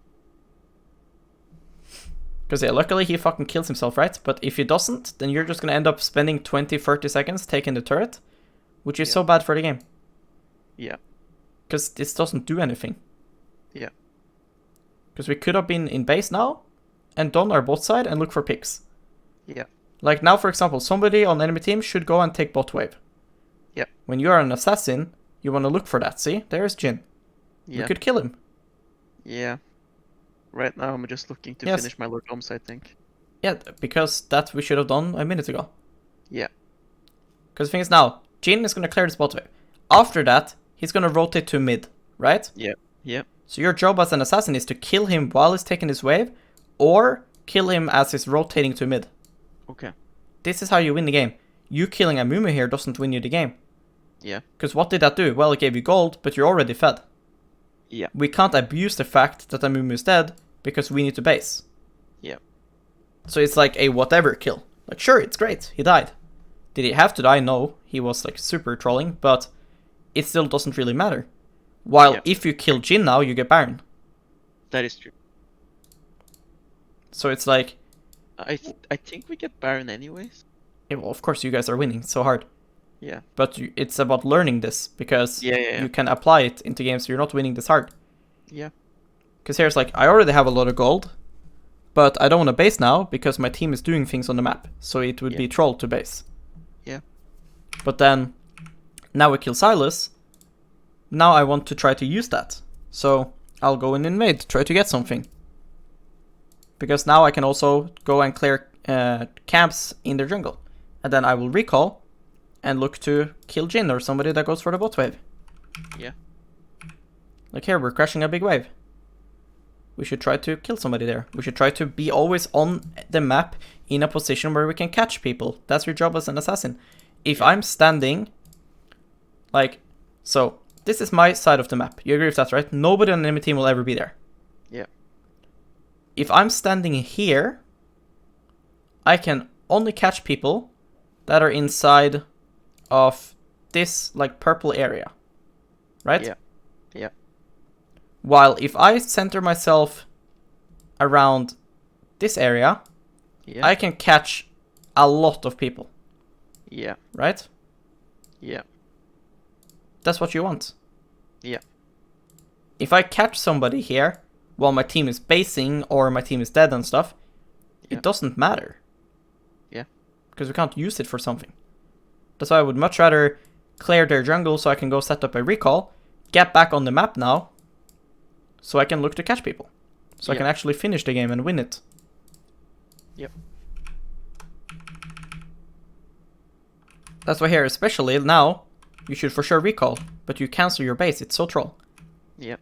A: Because yeah, luckily he fucking kills himself, right? But if he doesn't, then you're just gonna end up spending 20-30 seconds taking the turret, which is so bad for the game.
B: Yeah.
A: Because this doesn't do anything.
B: Yeah.
A: Because we could have been in base now, and done our bot side and look for picks.
B: Yeah.
A: Like now, for example, somebody on enemy team should go and take bot wave.
B: Yeah.
A: When you are an assassin, you want to look for that. See, there's Jhin.
B: Yeah.
A: We could kill him.
B: Yeah. Right now I'm just looking to finish my Lord Doms, I think.
A: Yeah, because that we should have done a minute ago.
B: Yeah.
A: Because the thing is now, Jhin is going to clear this bot wave. After that, he's going to rotate to mid, right?
B: Yeah. Yeah.
A: So your job as an assassin is to kill him while he's taking his wave, or kill him as he's rotating to mid.
B: Okay.
A: This is how you win the game. You killing Amumu here doesn't win you the game.
B: Yeah.
A: Because what did that do? Well, it gave you gold, but you're already fed.
B: Yeah.
A: We can't abuse the fact that Amumu is dead, because we need to base.
B: Yeah.
A: So it's like a whatever kill. Like, sure, it's great, he died. Did he have to die? No, he was like super trolling, but it still doesn't really matter. While if you kill Jhin now, you get Baron.
B: That is true.
A: So it's like...
B: I think we get Baron anyways.
A: Yeah, well, of course you guys are winning so hard.
B: Yeah.
A: But it's about learning this, because
B: Yeah.
A: you can apply it into games so you're not winning this hard.
B: Yeah.
A: Because here's like, I already have a lot of gold, but I don't want to base now because my team is doing things on the map. So it would be troll to base.
B: Yeah.
A: But then, now we kill Sylas. Now I want to try to use that. So I'll go and invade, try to get something. Because now I can also go and clear camps in their jungle. And then I will recall and look to kill Jhin or somebody that goes for the bot wave.
B: Yeah.
A: Like here, we're crashing a big wave. We should try to kill somebody there. We should try to be always on the map in a position where we can catch people. That's your job as an assassin. If I'm standing, like, so this is my side of the map. You agree with that, right? Nobody on the enemy team will ever be there.
B: Yeah.
A: If I'm standing here, I can only catch people that are inside of this, like, purple area. Right?
B: Yeah. Yeah.
A: While if I center myself around this area, I can catch a lot of people.
B: Yeah.
A: Right?
B: Yeah.
A: That's what you want.
B: Yeah.
A: If I catch somebody here while my team is basing or my team is dead and stuff, it doesn't matter.
B: Yeah.
A: Because we can't use it for something. That's why I would much rather clear their jungle so I can go set up a recall, get back on the map now, so I can look to catch people. So I can actually finish the game and win it.
B: Yep.
A: That's why here, especially now, you should for sure recall, but you cancel your base, it's so troll.
B: Yep.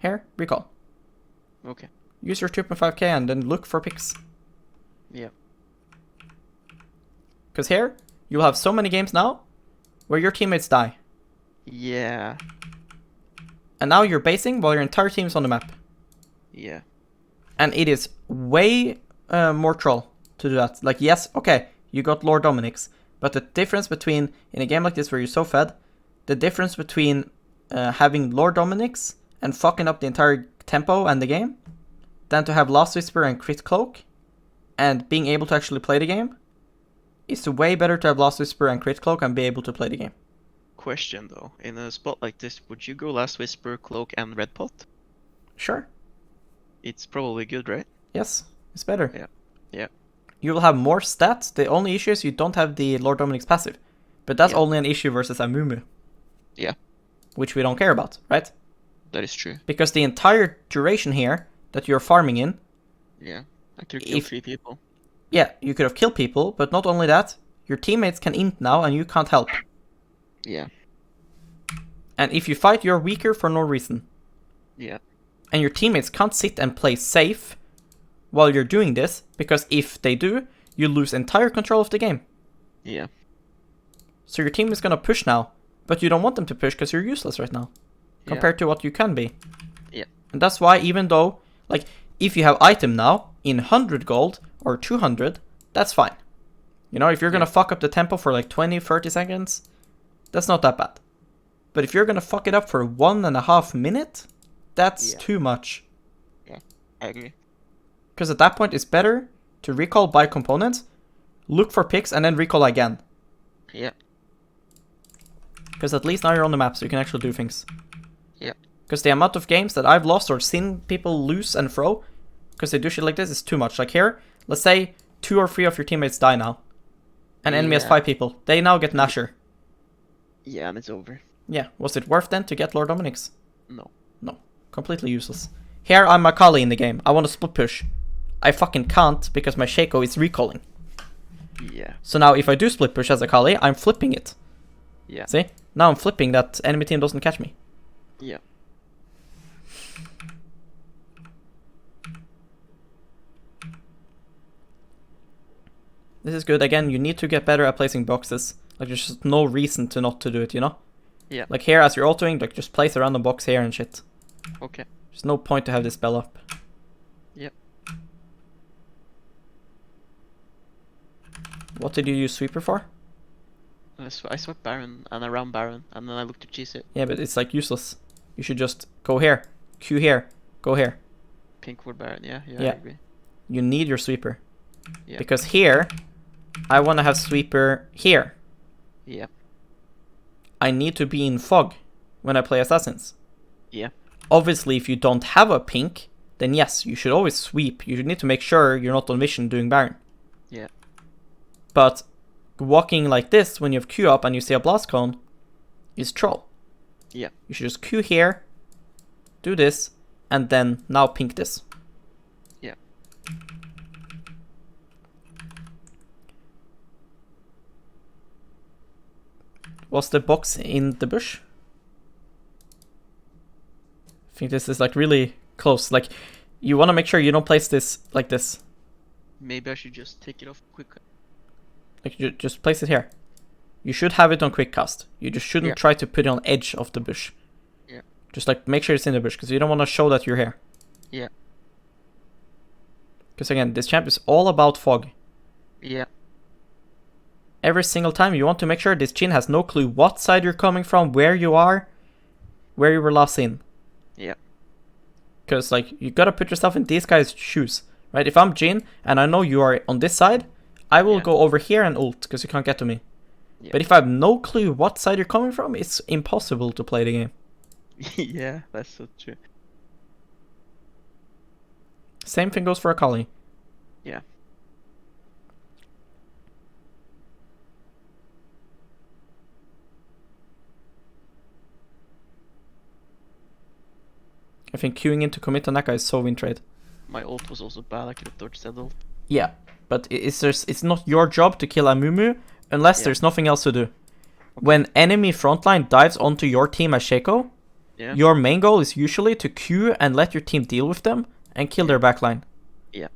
A: Here, recall.
B: Okay.
A: Use your 2.5k and then look for picks.
B: Yeah.
A: Because here, you'll have so many games now where your teammates die.
B: Yeah.
A: And now you're basing while your entire team's on the map.
B: Yeah.
A: And it is way more troll to do that. Like, yes, okay, you got Lord Dominic's, but the difference between, in a game like this where you're so fed, the difference between having Lord Dominic's and fucking up the entire tempo and the game, than to have Last Whisper and Crit Cloak, and being able to actually play the game, is way better to have Last Whisper and Crit Cloak and be able to play the game.
B: Question though, in a spot like this, would you go Last Whisper, Cloak, and Red Pot?
A: Sure.
B: It's probably good, right?
A: Yes, it's better.
B: Yeah. Yeah.
A: You will have more stats. The only issue is you don't have the Lord Dominic's passive. But that's only an issue versus Amumu.
B: Yeah.
A: Which we don't care about, right?
B: That is true.
A: Because the entire duration here that you're farming in...
B: Yeah. I could kill 3 people.
A: Yeah, you could have killed people, but not only that, your teammates can int now and you can't help.
B: Yeah.
A: And if you fight, you're weaker for no reason.
B: Yeah.
A: And your teammates can't sit and play safe while you're doing this, because if they do, you lose entire control of the game.
B: Yeah.
A: So your team is gonna push now, but you don't want them to push because you're useless right now, compared to what you can be.
B: Yeah.
A: And that's why, even though, like, If you have item now in 100 gold or 200, that's fine. You know, if you're gonna fuck up the tempo for like 20, 30 seconds, that's not that bad. But if you're gonna fuck it up for 1.5 minutes, that's too much.
B: Yeah, I agree.
A: Because at that point, it's better to recall by components, look for picks, and then recall again.
B: Yeah.
A: Because at least now you're on the map, so you can actually do things.
B: Yeah.
A: Because the amount of games that I've lost or seen people lose and throw, because they do shit like this, is too much. Like here, let's say 2 or 3 of your teammates die now. And enemy has 5 people. They now get Nasher.
B: Yeah, and it's over.
A: Yeah, was it worth then to get Lord Dominic's?
B: No.
A: No. Completely useless. Here, I'm Akali in the game. I want to split push. I fucking can't because my Shaco is recalling.
B: Yeah.
A: So now if I do split push as Akali, I'm flipping it.
B: Yeah.
A: See? Now I'm flipping that enemy team doesn't catch me.
B: Yeah.
A: This is good. Again, you need to get better at placing boxes. Like, there's just no reason to not to do it, you know?
B: Yeah.
A: Like here, as you're autoing, like just place a random box here and shit.
B: Okay.
A: There's no point to have this spell up.
B: Yep.
A: What did you use Sweeper for?
B: I swept Baron and around Baron, and then I looked to cheese it.
A: Yeah, but it's like useless. You should just go here, Q here, go here.
B: Pink ward Baron, yeah,
A: Yeah.
B: I agree.
A: You need your Sweeper.
B: Yeah.
A: Because here, I want to have Sweeper here.
B: Yeah.
A: I need to be in fog when I play Assassins.
B: Yeah.
A: Obviously, if you don't have a pink, then yes, you should always sweep. You need to make sure you're not on mission doing Baron.
B: Yeah.
A: But walking like this when you have Q up and you see a blast cone is troll.
B: Yeah.
A: You should just Q here, do this, and then now pink this.
B: Yeah.
A: Was the box in the bush? I think this is like really close. Like, you want to make sure you don't place this like this.
B: Maybe I should just take it off quick.
A: Like, you just place it here. You should have it on quick cast. You just shouldn't try to put it on edge of the bush.
B: Yeah.
A: Just like make sure it's in the bush because you don't want to show that you're here.
B: Yeah.
A: Because again, this champ is all about fog.
B: Yeah.
A: Every single time you want to make sure this Jhin has no clue what side you're coming from, where you are, where you were last seen.
B: Yeah.
A: Because like you gotta put yourself in these guys' shoes, right? If I'm Jhin and I know you are on this side, I will go over here and ult because you can't get to me.
B: Yeah.
A: But if I have no clue what side you're coming from, it's impossible to play the game.
B: Yeah, that's so true.
A: Same thing goes for Akali.
B: Yeah.
A: I think queuing into commit on that guy is so win trade.
B: My ult was also bad. I could have dodged that ult.
A: Yeah, but it's not your job to kill Amumu unless there's nothing else to do. When enemy frontline dives onto your team as Shaco, your main goal is usually to queue and let your team deal with them and kill their backline.
B: Yeah.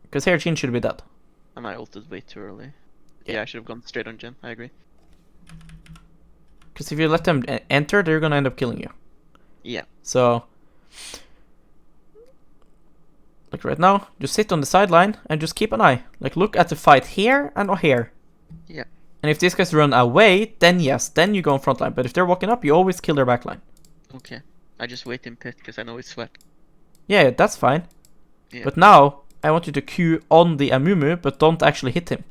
A: Because here Jhin should be dead.
B: And I ulted way too early. Yeah, I should have gone straight on Jhin. I agree.
A: Because if you let them enter, they're gonna end up killing you.
B: Yeah.
A: So, like right now, just sit on the sideline and just keep an eye. Like look at the fight here and here.
B: Yeah.
A: And if these guys run away, then yes, then you go on front line. But if they're walking up, you always kill their backline.
B: Okay. I just wait in pit because I know it's sweat.
A: Yeah, that's fine.
B: Yeah.
A: But now, I want you to Q on the Amumu, but don't actually hit him.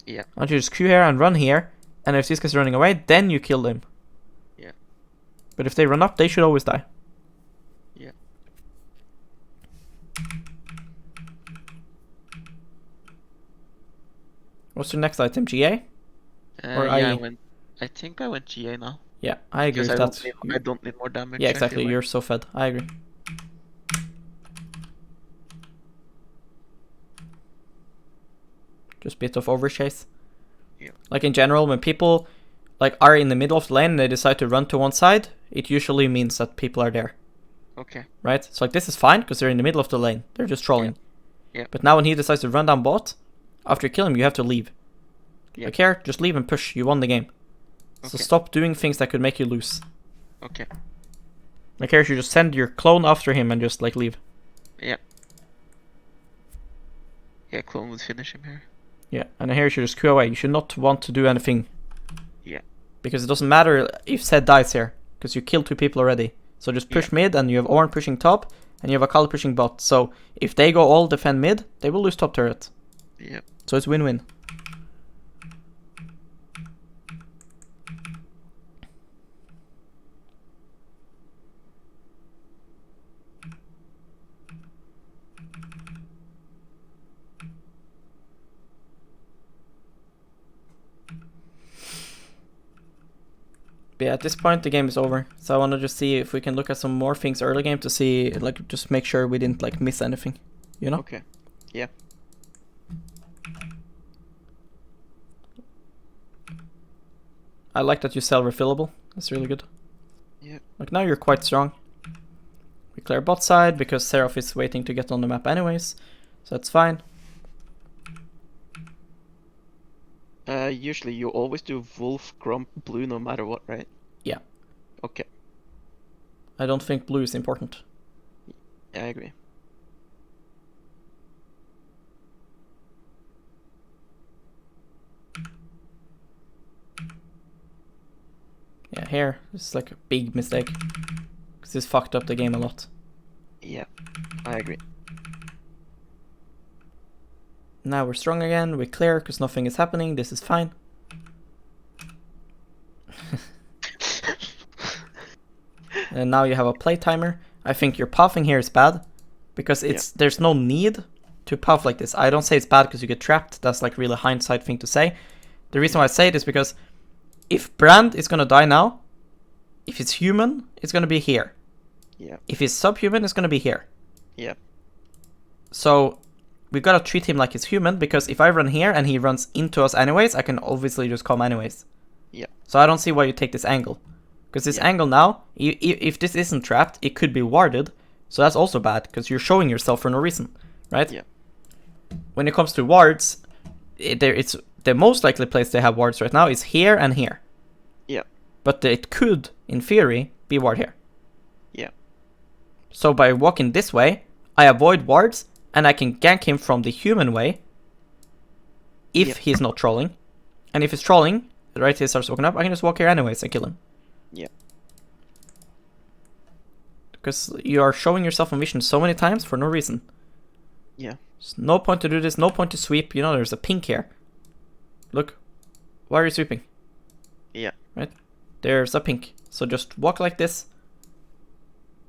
B: Yeah.
A: I want you to just Q here and run here. And if these guys are running away, then you kill them.
B: Yeah.
A: But if they run up, they should always die.
B: Yeah.
A: What's your next item? GA? Or
B: yeah,
A: IE?
B: I think I went GA now.
A: Yeah, I agree with
B: Because
A: that.
B: I don't need more damage.
A: Yeah,
B: I
A: exactly.
B: feel like.
A: You're so fed. I agree. Just bit of overchase.
B: Yeah.
A: Like in general, when people like are in the middle of the lane and they decide to run to one side, it usually means that people are there.
B: Okay.
A: Right? So like this is fine because they're in the middle of the lane. They're just trolling.
B: Yeah.
A: But now when he decides to run down bot, after you kill him, you have to leave.
B: Yeah.
A: Like here, just leave and push. You won the game. So
B: Okay.
A: stop doing things that could make you lose.
B: Okay.
A: Like here, you just send your clone after him and just like leave.
B: Yeah. Yeah, clone would finish him here.
A: Yeah, and here you should just queue away. You should not want to do anything.
B: Yeah.
A: Because it doesn't matter if Zed dies here, because you killed 2 people already. So just push mid, and you have Ornn pushing top, and you have Akali pushing bot. So if they go all defend mid, they will lose top turret.
B: Yeah.
A: So it's win-win. But yeah, at this point the game is over. So I want to just see if we can look at some more things early game to see, like, just make sure we didn't like miss anything. You know?
B: Okay. Yeah.
A: I like that you sell refillable. That's really good.
B: Yeah.
A: Like now you're quite strong. We clear bot side because Seraph is waiting to get on the map anyways. So that's fine.
B: Usually you always do Wolf, Grump, Blue no matter what, right?
A: Yeah.
B: Okay.
A: I don't think blue is important.
B: Yeah, I agree.
A: Yeah, here, it's like a big mistake. Because this fucked up the game a lot.
B: Yeah, I agree.
A: Now we're strong again, we clear because nothing is happening, this is fine. And now you have a play timer. I think your puffing here is bad. Because there's no need to puff like this. I don't say it's bad because you get trapped. That's like really hindsight thing to say. The reason why I say it is because if Brand is gonna die now, if it's human, it's gonna be here.
B: Yeah.
A: If he's subhuman, it's gonna be here.
B: Yeah.
A: So we gotta treat him like he's human, because if I run here and he runs into us anyways, I can obviously just come anyways.
B: Yeah.
A: So I don't see why you take this angle. Because this angle now, if this isn't trapped, it could be warded. So that's also bad, because you're showing yourself for no reason, right?
B: Yeah.
A: When it comes to wards, it's the most likely place they have wards right now is here and here.
B: Yeah.
A: But it could, in theory, be ward here.
B: Yeah.
A: So by walking this way, I avoid wards, and I can gank him from the human way, if he's not trolling. And if he's trolling, right, he starts walking up, I can just walk here anyways and kill him.
B: Yeah.
A: Because you are showing yourself on vision so many times for no reason.
B: Yeah.
A: There's no point to do this, no point to sweep. You know, there's a pink here. Look. Why are you sweeping?
B: Yeah.
A: Right? There's a pink. So just walk like this.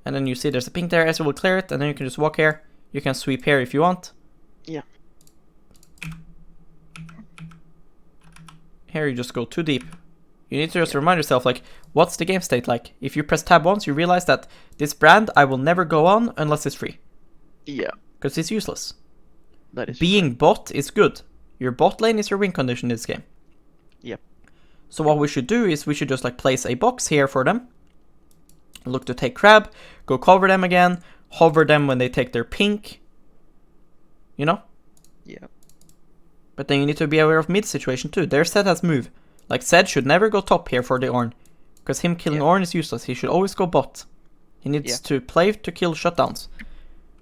A: And then you see there's a pink there, Ezreal will clear it, and then you can just walk here. You can sweep here if you want.
B: Yeah.
A: Here you just go too deep. You need to just remind yourself, like, what's the game state like? If you press tab once, you realize that this Brand I will never go on unless it's free.
B: Yeah.
A: Because it's useless.
B: That is
A: Being bot is good. Your bot lane is your win condition in this game.
B: Yep.
A: So what we should do is we should just like place a box here for them. Look to take crab, go cover them again, hover them when they take their pink. You know?
B: Yeah.
A: But then you need to be aware of mid situation too. Their Zed has move. Like Zed should never go top here for the Ornn. Because him killing Ornn is useless. He should always go bot. He needs to play to kill shutdowns.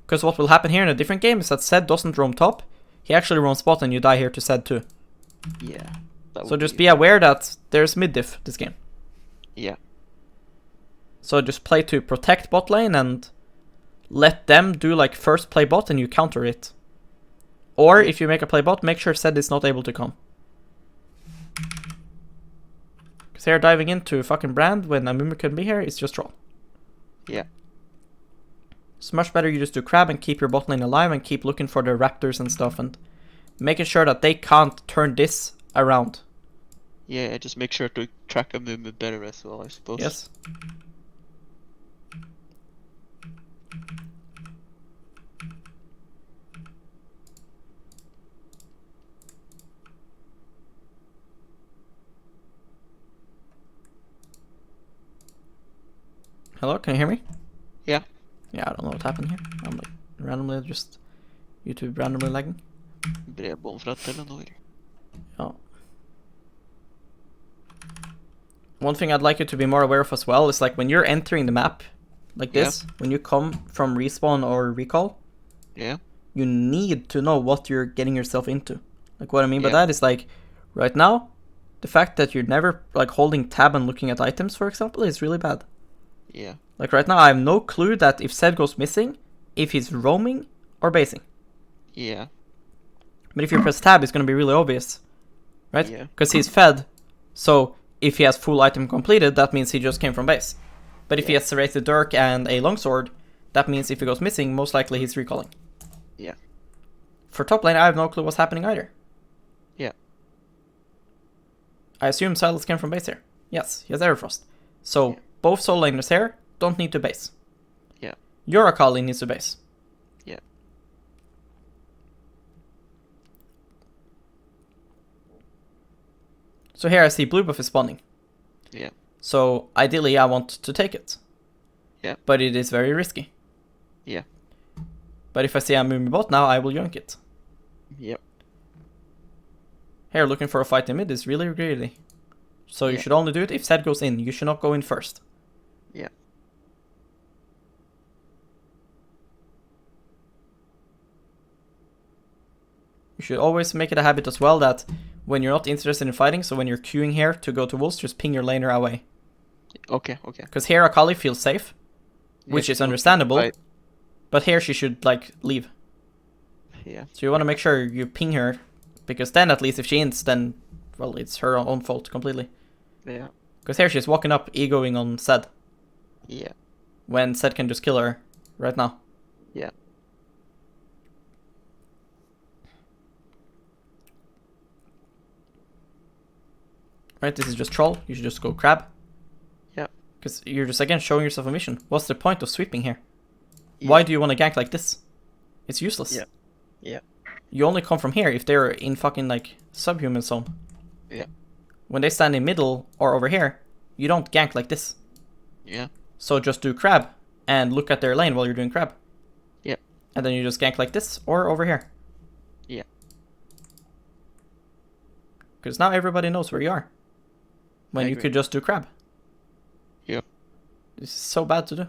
A: Because what will happen here in a different game is that Zed doesn't roam top. He actually roams bot and you die here to Zed too.
B: Yeah.
A: So just be aware that there's mid diff this game.
B: Yeah.
A: So just play to protect bot lane and let them do like first play bot and you counter it. Or if you make a play bot, make sure Zed is not able to come. Because they're diving into fucking Brand when Amumu can be here, it's just troll.
B: Yeah.
A: It's much better you just do crab and keep your bot lane alive and keep looking for the raptors and stuff and making sure that they can't turn this around.
B: Yeah, just make sure to track a movement better as well, I suppose.
A: Yes. Hello, can you hear me?
B: Yeah.
A: Yeah, I don't know what happened here. I'm like randomly just YouTube randomly lagging.
B: Bredbånd fra Telenor.
A: Ja. one thing I'd like you to be more aware of as well is like when you're entering the map like this, when you come from respawn or recall,
B: Yeah.
A: you need to know what you're getting yourself into. Like what I mean by
B: Yeah.
A: that is like right now, the fact that you're never like holding tab and looking at items, for example, is really bad.
B: Yeah.
A: Like right now, I have no clue that if Zed goes missing, if he's roaming or basing.
B: Yeah.
A: But if you press tab, it's gonna be really obvious, right?
B: Yeah.
A: Because he's fed. So if he has full item completed, that means he just came from base. But if he
B: Yeah.
A: has Serrated Dirk and a longsword, that means if he goes missing, most likely he's recalling.
B: Yeah.
A: For top lane, I have no clue what's happening either.
B: Yeah.
A: I assume Silas came from base here. Yes, he has Aerofrost. So
B: Yeah.
A: both solo laners here don't need to base.
B: Yeah.
A: Your Akali needs to base.
B: Yeah.
A: So here I see blue buff is spawning.
B: Yeah.
A: So ideally I want to take it.
B: Yeah.
A: But it is very risky.
B: Yeah.
A: But if I see a Mumi bot now, I will yoink it.
B: Yep.
A: Here looking for a fight in mid is really greedy. So you
B: Yeah.
A: should only do it if Zed goes in. You should not go in first.
B: Yeah.
A: You should always make it a habit as well that when you're not interested in fighting, so when you're queuing here to go to wolves, just ping your laner away.
B: Okay. Okay.
A: Because here Akali feels safe, which
B: Yeah,
A: is understandable.
B: right.
A: But here she should like leave.
B: Yeah.
A: So you want to make sure you ping her, because then at least if she ints, then well, it's her own fault completely.
B: Yeah.
A: Because here she's walking up, egoing on Zed,
B: Yeah.
A: when Zed can just kill her right now.
B: Yeah.
A: Right, this is just troll. You should just go crab.
B: Yeah.
A: Because you're just again showing yourself a mission. What's the point of sweeping here?
B: Yeah.
A: Why do you want to gank like this? It's useless.
B: Yeah. Yeah.
A: You only come from here if they're in fucking like subhuman zone.
B: Yeah.
A: When they stand in middle or over here, you don't gank like this.
B: Yeah.
A: So just do crab and look at their lane while you're doing crab.
B: Yeah.
A: And then you just gank like this or over here.
B: Yeah.
A: Because now everybody knows where you are. When
B: I
A: you
B: agree.
A: could just do crab.
B: Yep.
A: This is so bad to do.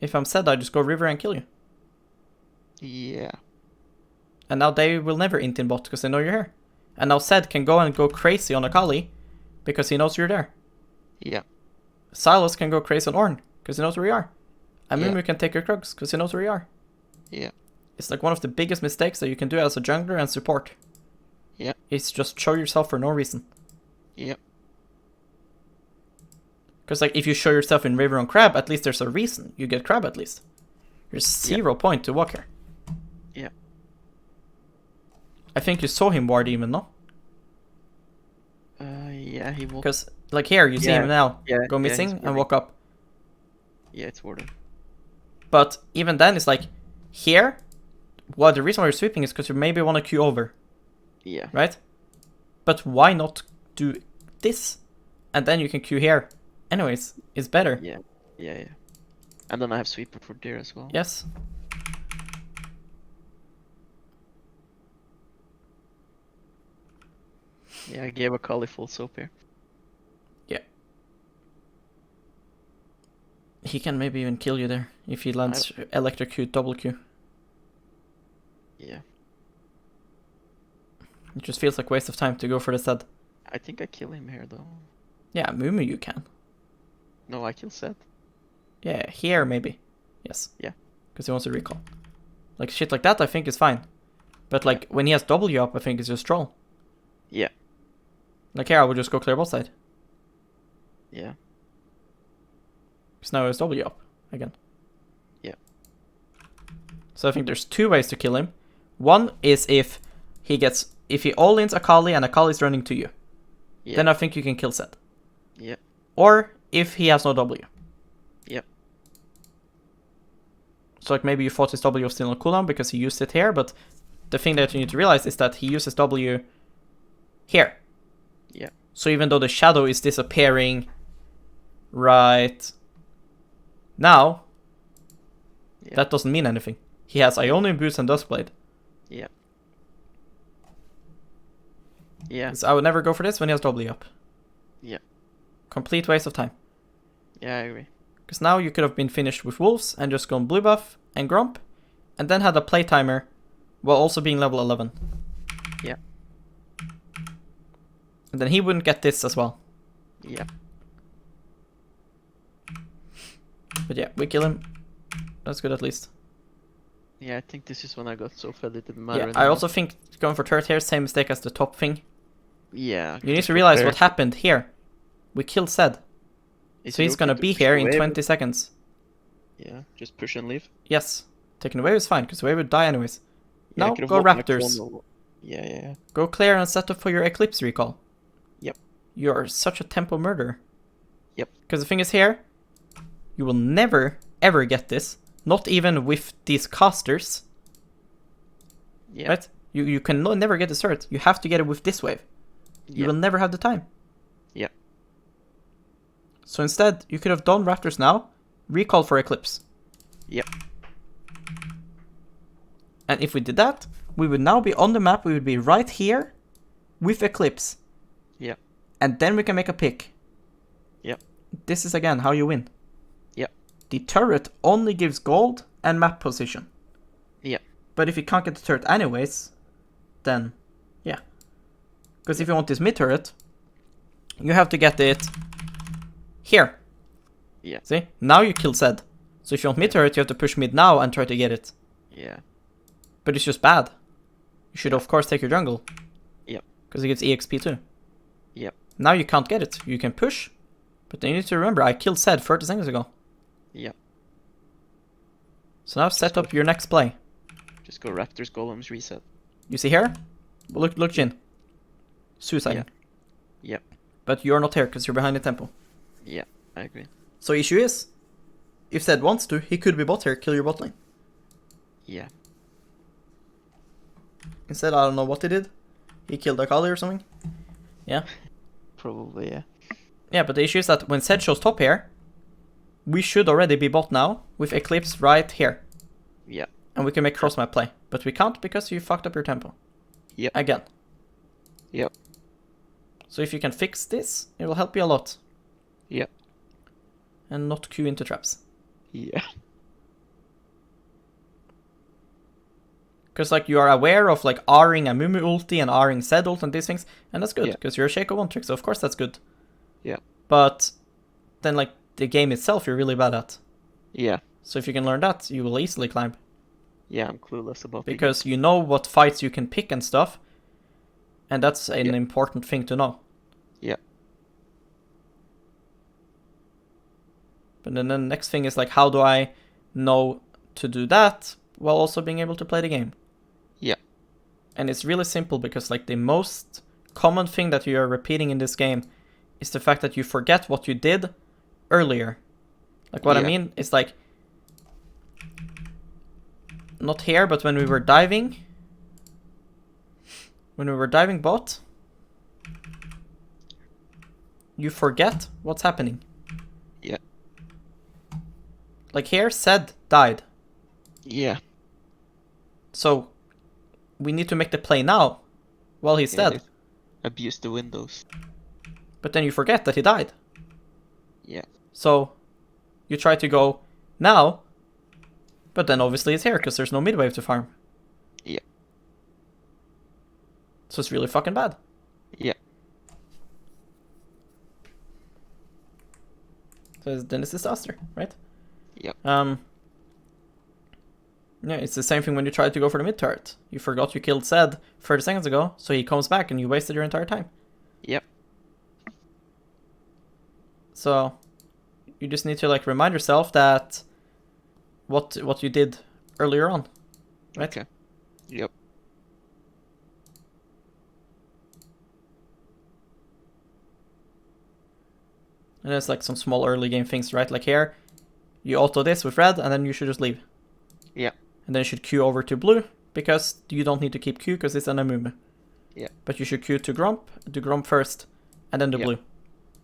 A: If I'm Zed, I just go river and kill you.
B: Yeah.
A: And now they will never int in bot because they know you're here. And now Zed can go and go crazy on Akali because he knows you're there.
B: Yeah.
A: Silas can go crazy on Ornn because he knows where you are. And
B: Yeah.
A: Mumu can take your Krugs because he knows where you are.
B: Yeah.
A: It's like one of the biggest mistakes that you can do as a jungler and support.
B: Yeah.
A: Is just show yourself for no reason.
B: Yeah.
A: Because like if you show yourself in river on crab, at least there's a reason. You get crab at least. There's zero point to walk here.
B: Yeah.
A: I think you saw him ward even, no?
B: Yeah, he will.
A: Because like here, you see
B: Yeah.
A: him now
B: Yeah,
A: go
B: yeah,
A: missing
B: he's
A: and
B: warding.
A: walk up.
B: Yeah, it's warded.
A: But even then, it's like here. Well, the reason why you're sweeping is because you maybe want to queue over,
B: Yeah.
A: right? But why not do this, and then you can queue here? Anyways, it's better.
B: Yeah. Yeah. Yeah. And then I have sweeper for deer as well.
A: Yes.
B: Yeah, I gave a Kali full soap here.
A: He can maybe even kill you there if he lands electrocute double Q.
B: Yeah.
A: It just feels like waste of time to go for the Zed.
B: I think I kill him here though.
A: Yeah, Mumu you can.
B: No, I kill Seth.
A: Yeah, here maybe. Yes.
B: Yeah.
A: Because he wants to recall. Like shit like that I think is fine. But like when he has W up I think it's just troll.
B: Yeah.
A: Like here I would just go clear bot side.
B: Yeah.
A: Because now he has W up again.
B: Yeah.
A: So I think there's two ways to kill him. One is if he all-ins Akali and Akali's running to you.
B: Yeah.
A: Then I think you can kill Zed.
B: Yeah.
A: Or if he has no W.
B: Yep.
A: So like maybe you thought his W was still on cooldown because he used it here, but the thing that you need to realize is that he uses W here.
B: Yeah.
A: So even though the shadow is disappearing right now,
B: Yeah.
A: that doesn't mean anything. He has Ionian Boots and Duskblade.
B: Yeah. Yeah.
A: So I would never go for this when he has W up.
B: Yeah.
A: Complete waste of time.
B: Yeah, I agree.
A: Because now you could have been finished with wolves and just gone blue buff and grump, and then had a play timer while also being level 11.
B: Yeah.
A: And then he wouldn't get this as well.
B: Yeah.
A: But yeah, we kill him. That's good at least.
B: Yeah, I think this is when I got so fed it didn't
A: Yeah,
B: matter.
A: I also think going for turret here, same mistake as the top thing.
B: Yeah.
A: You need to realize what happened here. We killed Zed. So he's gonna be here in 20 seconds.
B: Yeah, just push and leave.
A: Yes. Taking away is fine, because the wave would die anyways.
B: Yeah,
A: Now,
B: I could've
A: go
B: walked my
A: Raptors.
B: clone. Yeah.
A: Go clear and set up for your Eclipse recall.
B: Yep.
A: You're such a tempo murderer.
B: Yep.
A: Because the thing is here, you will never, ever get this. Not even with these casters.
B: Yeah.
A: Right? You can never get this turret. You have to get it with this wave. You will never have the time.
B: Yeah.
A: So instead, you could have done Raptors now, recall for Eclipse.
B: Yep.
A: And if we did that, we would now be on the map. We would be right here with Eclipse.
B: Yeah.
A: And then we can make a pick.
B: Yep.
A: This is again how you win.
B: Yep.
A: The turret only gives gold and map position.
B: Yeah.
A: But if you can't get the turret anyways, then yeah. Because if you want this mid turret, you have to get it here.
B: Yeah.
A: See? Now you kill Zed. So if you want mid turret, you have to push mid now and try to get it.
B: Yeah.
A: But it's just bad. You should of course take your jungle.
B: Yep.
A: Because it gives EXP too.
B: Yep.
A: Now you can't get it. You can push. But then you need to remember, I killed Zed 30 seconds ago.
B: Yep.
A: So now set up your next play.
B: Just go Raptors, Golems, reset.
A: You see here? Look Jhin. Suicide.
B: Yeah. Yep.
A: But you're not here because you're behind the tempo.
B: Yeah, I agree.
A: So issue is, if Zed wants to, he could be bot here, kill your bot lane.
B: Yeah.
A: Instead, I don't know what he did. He killed Akali or something. Yeah.
B: Probably, yeah.
A: Yeah, but the issue is that when Zed shows top here, we should already be bot now with Eclipse right here.
B: Yeah.
A: And we can make cross map play. But we can't because you fucked up your tempo.
B: Yep.
A: Again.
B: Yep.
A: So if you can fix this, it will help you a lot.
B: Yep.
A: And not queue into traps.
B: Yeah.
A: Because like you are aware of like R-ing a Mumu ulti and R-ing Zed ult and these things, and that's good
B: Yeah.
A: because you're a Shaco one trick, so of course that's good.
B: Yeah.
A: But then like the game itself you're really bad at.
B: Yeah.
A: So if you can learn that, you will easily climb.
B: Yeah, I'm clueless about the
A: Because you know what fights you can pick and stuff. And that's an important thing to know.
B: Yeah.
A: But then the next thing is like, how do I know to do that while also being able to play the game?
B: Yeah.
A: And it's really simple because like the most common thing that you are repeating in this game is the fact that you forget what you did earlier. Like what I
B: Yeah.
A: mean is like, not here, but when we were diving bot, you forget what's happening.
B: Yeah.
A: Like here, Zed died.
B: Yeah.
A: So we need to make the play now while he's
B: Yeah,
A: dead.
B: they abuse the windows.
A: But then you forget that he died.
B: Yeah.
A: So you try to go now, but then obviously it's here because there's no mid wave to farm.
B: Yeah.
A: So it's really fucking bad.
B: Yeah.
A: So then it's disaster, right?
B: Yep.
A: Yeah, it's the same thing when you try to go for the mid turret. You forgot you killed Zed 30 seconds ago, so he comes back and you wasted your entire time.
B: Yep.
A: So you just need to like remind yourself that what you did earlier on, right?
B: Okay. Yep.
A: And it's like some small early game things, right? Like here, you auto this with red, and then you should just leave.
B: Yeah.
A: And then you should queue over to blue, because you don't need to keep Q, because it's an Amumu.
B: Yeah.
A: But you should queue to Grump first, and then the
B: Yeah.
A: blue.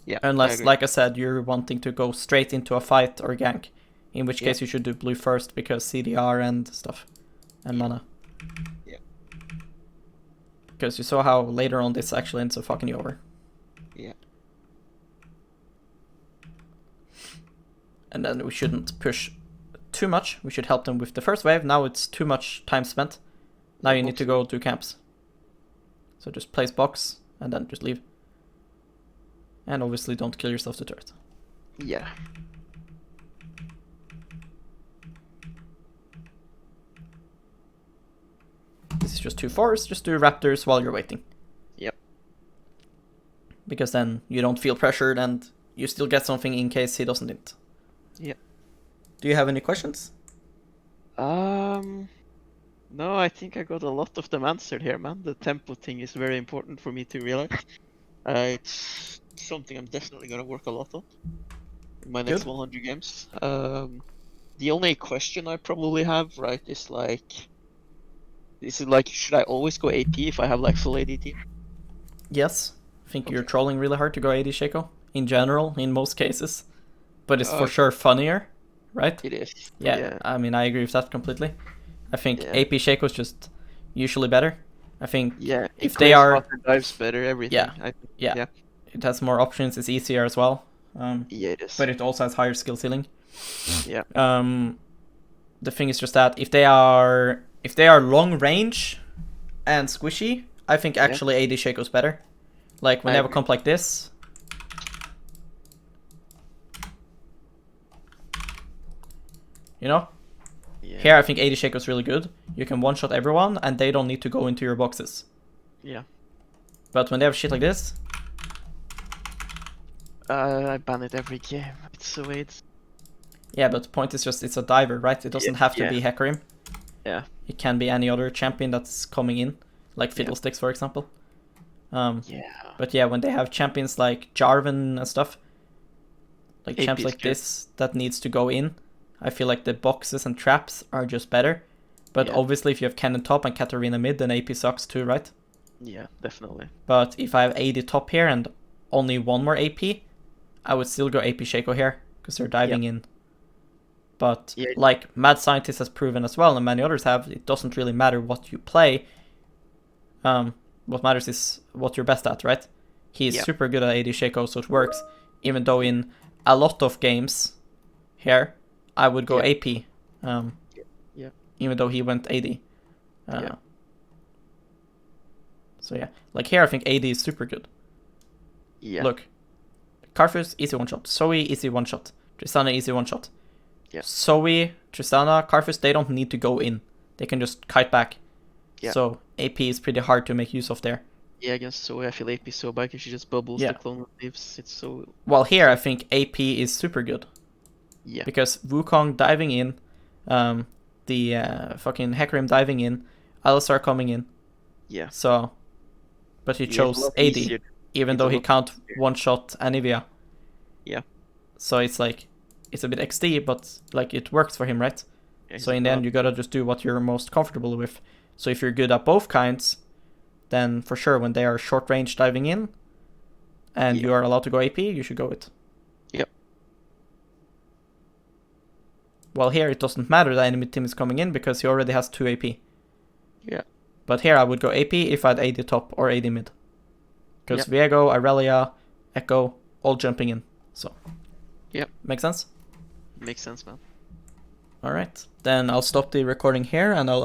B: Yeah.
A: Unless, like I said, you're wanting to go straight into a fight or gank. In which case you should do blue first, because CDR and stuff. And mana.
B: Yeah.
A: Because you saw how later on this actually ends up fucking you over.
B: Yeah.
A: And then we shouldn't push too much. We should help them with the first wave. Now it's too much time spent. Now you need to go do camps. So just place box and then just leave. And obviously don't kill yourself to turret.
B: Yeah.
A: This is just 2 forests. Just do raptors while you're waiting.
B: Yep.
A: Because then you don't feel pressured and you still get something in case he doesn't int.
B: Yep.
A: Do you have any questions?
B: No, I think I got a lot of them answered here, man. The tempo thing is very important for me to realize. It's something I'm definitely gonna work a lot on in my next
A: Good.
B: 100 games. The only question I probably have, right, is like, should I always go AP if I have like full ADT?
A: Yes. I think you're
B: Okay.
A: trolling really hard to go AD Shaco. In general, in most cases. But it's for
B: Okay.
A: sure funnier, right?
B: It is.
A: Yeah, I mean, I agree with that completely. I think
B: Yeah.
A: AP Shaco is just usually better. I think
B: Yeah.
A: if
B: it
A: they
B: clears
A: are-
B: faster, dives better, everything.
A: Yeah.
B: I think.
A: Yeah.
B: Yeah.
A: it has more options, it's easier as well.
B: Yeah, it is.
A: But it also has higher skill ceiling.
B: Yeah.
A: The thing is just that if they are long range and squishy, I think
B: Yeah.
A: actually AD Shaco's better. Like when
B: I
A: they have a
B: agree.
A: comp like this. You know?
B: Yeah.
A: Here I think AD Shaco's really good. You can one-shot everyone and they don't need to go into your boxes.
B: Yeah.
A: But when they have shit like this,
B: I ban it every game. It's so AIDS.
A: yeah, but the point is just it's a diver, right? It doesn't have to
B: yeah.
A: be Hecarim.
B: Yeah.
A: It can be any other champion that's coming in, like
B: Yeah.
A: Fiddlesticks, for example.
B: Yeah.
A: But yeah, when they have champions like Jarvan and stuff, like
B: AP
A: champs
B: is
A: like
B: good.
A: this that needs to go in, I feel like the boxes and traps are just better. But
B: Yeah.
A: obviously, if you have Cannon top and Katarina mid, then AP sucks too, right?
B: Yeah, definitely.
A: But if I have AD top here and only one more AP, I would still go AP Shaco here because they're diving in. But
B: Yeah.
A: like Mad Scientist has proven as well, and many others have, it doesn't really matter what you play. What matters is what you're best at, right? He is
B: Yeah.
A: super good at AD Shaco, so it works. Even though in a lot of games here, I would go
B: Yeah.
A: AP.
B: Yeah.
A: Even though he went AD.
B: Yeah.
A: So yeah, like here I think AD is super good.
B: Yeah.
A: Look, Karthus, easy one-shot. Zoe, easy one-shot. Tristana, easy one-shot.
B: Yeah.
A: Zoe, Tristana, Karthus, they don't need to go in. They can just kite back.
B: Yeah.
A: So AP is pretty hard to make use of there.
B: Yeah, against Zoe, I feel AP so bad because she just bubbles
A: Yeah.
B: the clone and leaves. It's so.
A: While here I think AP is super good.
B: Yeah.
A: Because Wukong diving in, the fucking Hecarim diving in, Alistar coming in.
B: Yeah.
A: So, but he
B: Yeah, it's a
A: chose
B: lot
A: AD,
B: easier.
A: even
B: it's
A: though
B: a
A: he
B: lot
A: can't
B: easier.
A: one-shot Anivia.
B: Yeah.
A: So it's like, it's a bit XD, but like it works for him, right?
B: Yeah,
A: So in the end, you gotta just do what you're most comfortable with. So if you're good at both kinds, then for sure, when they are short range diving in, and
B: Yeah.
A: you are allowed to go AP, you should go it.
B: Yep.
A: Well, here it doesn't matter the enemy team is coming in because he already has 2 AP.
B: Yeah.
A: But here I would go AP if I had AD top or AD mid. Because
B: Yep.
A: Viego, Irelia, Echo, all jumping in. So.
B: Yep.
A: Make sense?
B: Makes sense, man.
A: Alright. Then I'll stop the recording here and I'll